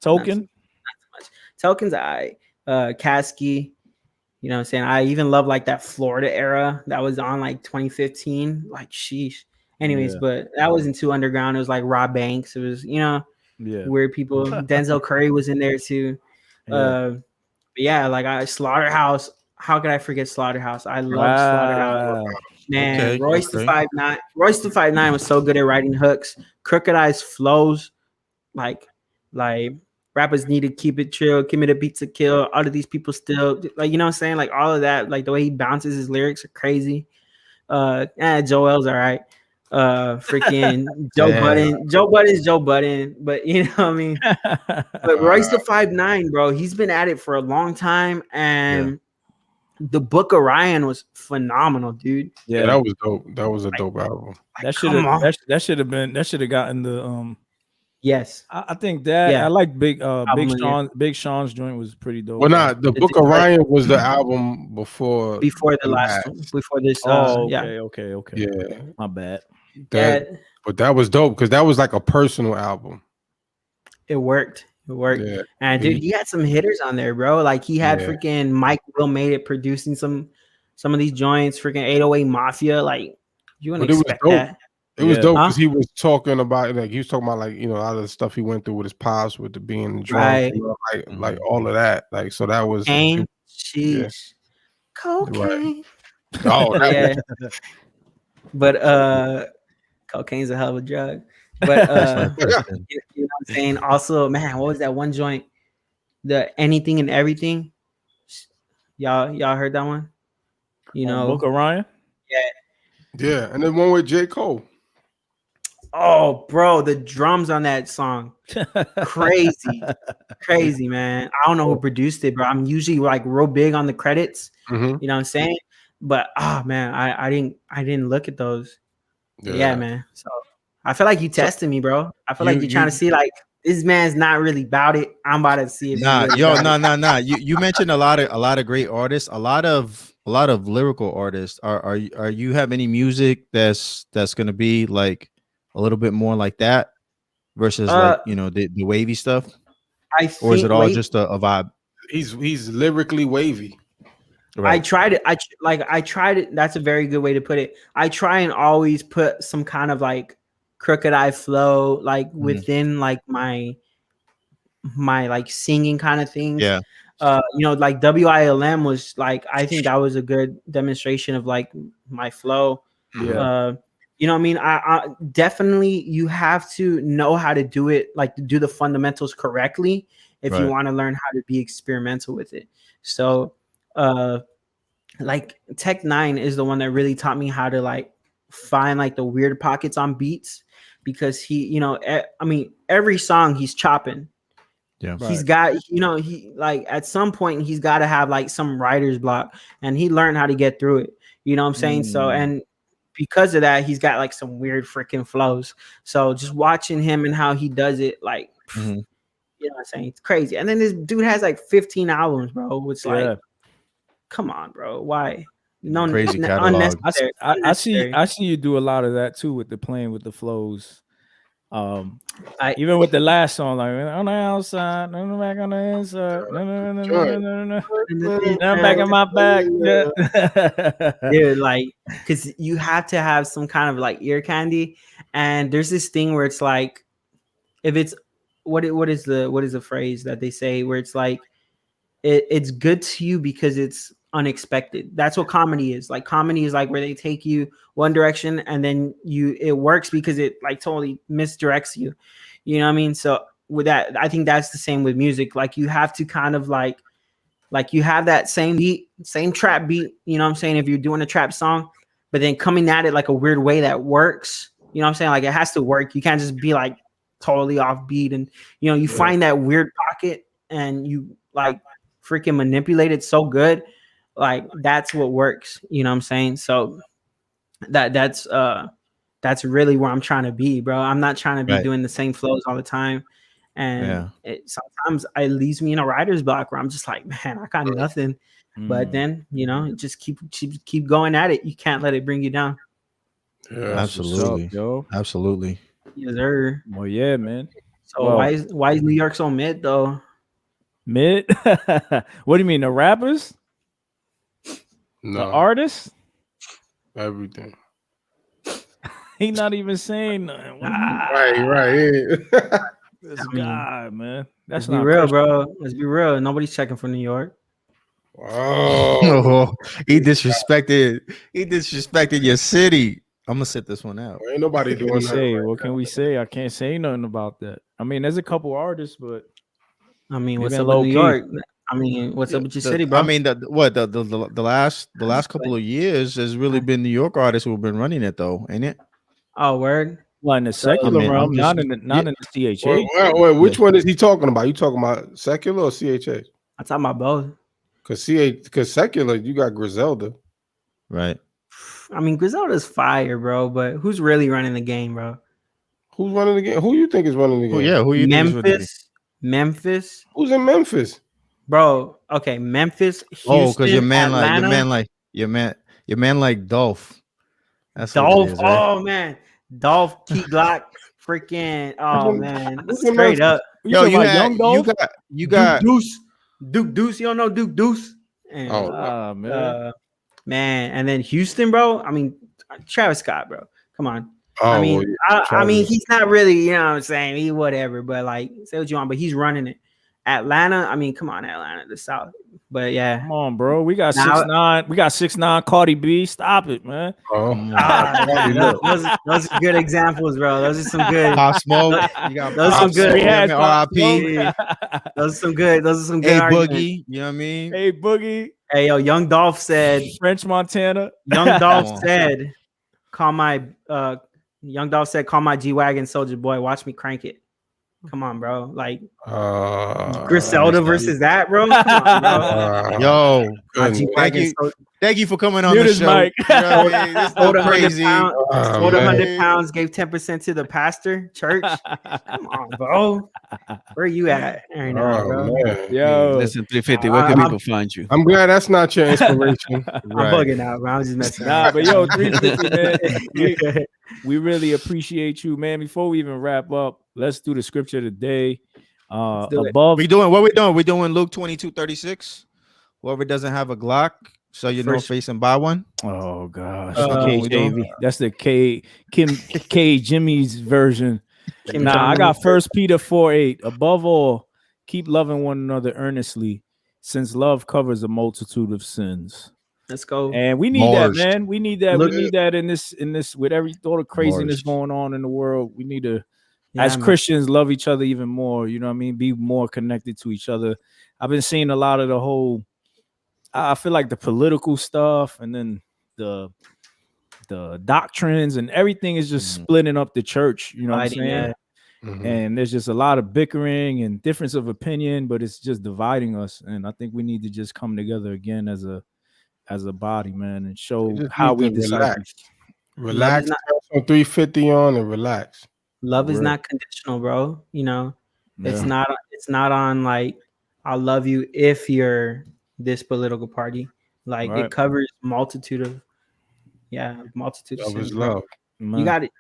Token. Not so much. Token's Kasky. You know what I'm saying? I even love like that Florida era that was on like 2015. Like sheesh. Anyways, but that wasn't too underground. It was like Rob Banks. It was, weird people. Denzel Curry was in there too. Yeah, like Slaughterhouse. How could I forget Slaughterhouse? I love Slaughterhouse. Man, Royce the 5'9". Royce the 5'9" was so good at writing hooks. Crooked Eyes flows. Like rappers need to keep it chill, give me the beat to kill. All of these people still, like, you know what I'm saying? Like all of that, like the way he bounces his lyrics are crazy. Joel's all right. Freaking Joe Budden. Joe Budden's Joe Budden, but you know what I mean? But Royce the 5'9", bro, he's been at it for a long time, and the Book of Ryan was phenomenal, dude. Yeah, that was dope. That was a dope album. That should have gotten the Yes, I think that I like Big Sean's joint was pretty dope. Well, not the Book of Ryan was the album before the last one, before this. Okay. Yeah, my bad. But that was dope because that was like a personal album. It worked. Yeah. And dude, he had some hitters on there, bro. Like he had freaking Mike Will Made It producing some of these joints. Freaking 808 Mafia. Like you wouldn't expect that. It was dope because he was talking about like a lot of the stuff he went through with his pops, with the being the drunk, like all of that. Like so that was cocaine. Right. Oh, but cocaine's a hell of a drug. But you know what I'm saying? Also, man, what was that one joint? The Anything and Everything. Y'all heard that one? You know, Book of Ryan? Yeah, and then one with J. Cole. Oh, bro, the drums on that song, crazy, man. I don't know who produced it, bro. I'm usually like real big on the credits. You know what I'm saying? But man, I didn't look at those. Yeah, man. So I feel like you testing me, bro. I feel like you're trying to see like this man's not really about it. I'm about to see if nah. You mentioned a lot of great artists, a lot of lyrical artists. Are you have any music that's gonna be like a little bit more like that versus like the wavy stuff? Or is it all just a vibe? He's lyrically wavy. Right. I tried it. That's a very good way to put it. I try and always put some kind of like Crooked Eye flow like within like my like singing kind of things. Yeah. Like WILM was like, I think that was a good demonstration of like my flow. Yeah. You know what I mean? I definitely, you have to know how to do it, like to do the fundamentals correctly if you want to learn how to be experimental with it. So like Tech 9 is the one that really taught me how to like find like the weird pockets on beats, because he, every song he's chopping. Yeah. He's got, he like at some point he's got to have like some writer's block, and he learned how to get through it. You know what I'm saying? So, and because of that, he's got like some weird freaking flows. So just watching him and how he does it, like, You know what I'm saying? It's crazy. And then this dude has like 15 albums, bro. It's like, come on, bro. Why? No, crazy catalog. I see you do a lot of that too with the playing with the flows. Even with the last song, like on the outside, no back on the inside, no back in my back. Dude, like, because you have to have some kind of like ear candy, and there's this thing where it's like, if it's what is the phrase that they say where it's like it's good to you because it's unexpected. That's what comedy is. Like comedy is like where they take you one direction and then it works because it like totally misdirects you. You know what I mean? So with that, I think that's the same with music. Like you have to kind of like you have that same beat, same trap beat, you know what I'm saying? If you're doing a trap song, but then coming at it like a weird way that works, you know what I'm saying? Like it has to work. You can't just be like totally off beat and you know, you find that weird pocket and you like freaking manipulate it so good. Like that's what works, you know what I'm saying? So that's really where I'm trying to be, bro. I'm not trying to be doing the same flows all the time. And sometimes it leaves me in a writer's block where I'm just like, man, I got nothing. But then, you know, just keep going at it. You can't let it bring you down. Yeah, absolutely. Absolutely. Yes, sir. Well, yeah, man. So why is New York so mid though? Mid? What do you mean, the rappers? No. The artists? Everything. He not even saying nothing. Right. This guy, man. Let's be real, bro. Let's be real. Nobody's checking for New York. Oh, he disrespected your city. I'm gonna sit this one out. Ain't nobody doing that. What can we say? I can't say nothing about that. I mean, there's a couple artists, but I mean, what's up with New York? I mean, what's up with your city, bro? I mean, the last couple of years has really been New York artists who have been running it, though, ain't it? Oh, word. Well, in the secular realm, not in the CHH. Wait, which one is he talking about? You talking about secular or CHH? I'm talking about both. Because secular, you got Griselda, right? I mean, Griselda's fire, bro. But who's really running the game, bro? Who's running the game? Who you think is running the game? Who you Memphis. Who's in Memphis, bro? Okay, Memphis. Houston, because your man like Dolph. That's Dolph. Right? Oh man, Dolph, Key Glock, freaking. Oh man, straight up. Yo, you got Duke Deuce. You don't know Duke Deuce? And, man. Man, and then Houston, bro. I mean, Travis Scott, bro. Come on. I mean, he's not really, you know what I'm saying? He whatever, but like, say what you want, but he's running it. Atlanta, I mean, come on, Atlanta, the South. But yeah. Come on, bro. We got 6ix9ine. We got 6ix9ine, Cardi B. Stop it, man. Those are good examples, bro. Those are some good. Pop Smoke. You got those are some good. R.I.P. Those are some good. Hey, Boogie. You know what I mean? Hey, Boogie. Hey, yo, Young Dolph said. French Montana. Young Dolph said, call my G-Wagon Soldier Boy. Watch me crank it. Come on, bro. Like Griselda versus that, bro. Come on, bro. Yo, thank you for coming on the show. Mike. You know what I mean? This is crazy. Sold 100 pounds, gave 10% to the pastor, church. Come on, bro. Where you at right now, bro? Man. Yo, listen, 350. Where can people find you? I'm glad that's not your inspiration. I'm bugging out, bro. I'm just messing. But yo, 350, man. We really appreciate you, man. Before we even wrap up, let's do the scripture today. Above, we doing what we doing? We're doing Luke 22:36. Whoever doesn't have a Glock, sell your North Face and buy one. Oh gosh, that's the K Jimmy's version. I got 1 Peter 4:8. Above all, keep loving one another earnestly, since love covers a multitude of sins. Let's go. And we need that, man. We need that. We need that in this with every thought of craziness going on in the world. We need to, as Christians, love each other even more. You know what I mean? Be more connected to each other. I've been seeing a lot of the whole. I feel like the political stuff, and then the doctrines and everything is just splitting up the church. You know what I'm saying? And there's just a lot of bickering and difference of opinion, but it's just dividing us. And I think we need to just come together again as a body, man, and show how we relax. On 350 on and relax. Love is not conditional, bro. You know, Yeah. It's not on like I love you if you're this political party. Like it covers multitude of Love sins, is love. You got it.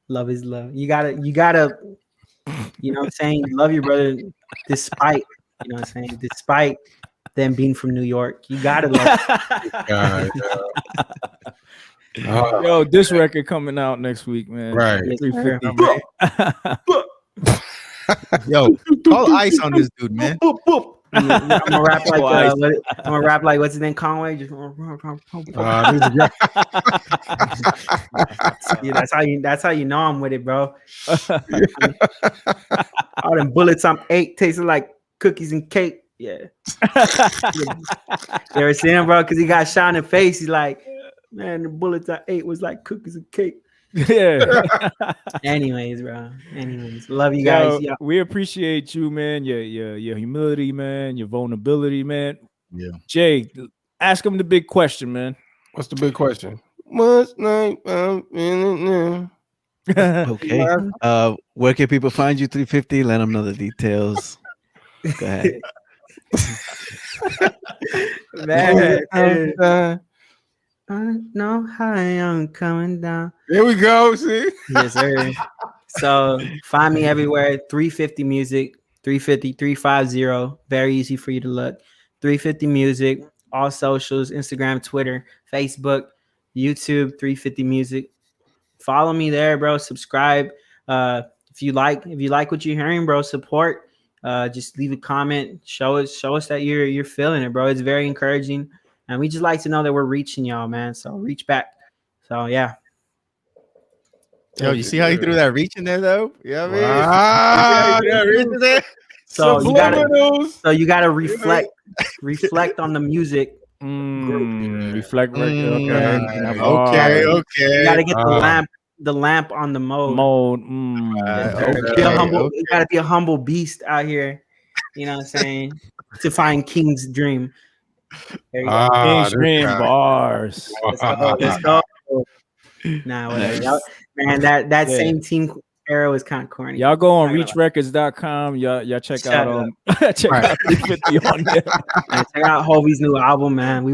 Love is love. You gotta, you know what I'm saying? Love your brother despite, you know what I'm saying? Despite them being from New York. You gotta love Yo, this record coming out next week, man. Right. 350. Yo, call ice on this dude, man. I'm gonna rap like what's his name? Conway. Just that's how you know I'm with it, bro. All them bullets I'm ate tasting like cookies and cake. Yeah. You ever seen him, bro? Because he got shot in the face. He's like, man, the bullets I ate was like cookies and cake. Yeah. Anyways, bro. Love you guys. Yo, we appreciate you, man. Your humility, man. Your vulnerability, man. Yeah. Jay, ask him the big question, man. What's the big question? What's night? Okay. Where can people find you? 350. Let them know the details. Go ahead. Man, I know how I'm coming down. Here we go. See? Yes, sir. So find me everywhere. 350 Music, 350. Very easy for you to look. 350 Music, all socials, Instagram, Twitter, Facebook, YouTube, 350 Music. Follow me there, bro. Subscribe. If you like what you're hearing, bro, support. Just leave a comment. Show us that you're feeling it, bro. It's very encouraging. And we just like to know that we're reaching y'all, man. So reach back. So yeah. Yo, you see how he threw that reach in there, though? Yeah, you know Wow. reach in there? So you gotta reflect on the music. Reflect. Okay. You gotta get the lamp on the mode. You gotta be a humble beast out here. You know what I'm saying? To find King's dream. There you go. King's dream bars. Let's go. Nah, whatever. Man, that same team era was kind of corny. Y'all go on reachrecords.com. Y'all check out check out 350 on there. Check out Hovey's new album, man.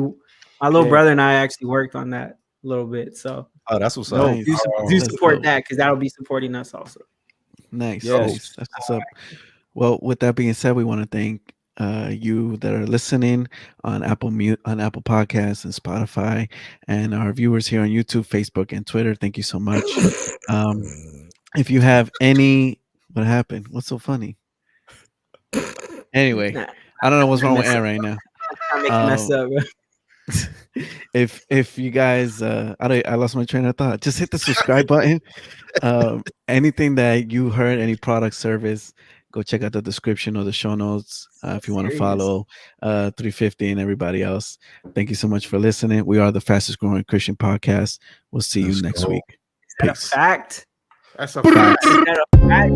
My little brother and I actually worked on that a little bit. So that's what's up. Do support that because that'll be supporting us also. Nice. Yes. That's what's up. Well, with that being said, we want to thank you that are listening on Apple Podcasts and Spotify, and our viewers here on YouTube, Facebook, and Twitter. Thank you so much. If you have what happened? What's so funny? Anyway, I don't know what's wrong with Aaron right now. I'm making mess up, bro. If you guys I lost my train of thought, just hit the subscribe button. Anything that you heard, any product, service, go check out the description or the show notes if you want to follow 350 and everybody else. Thank you so much for listening. We are the fastest growing Christian podcast. We'll see you next week. Is that a fact? That's a fact. Is that a fact?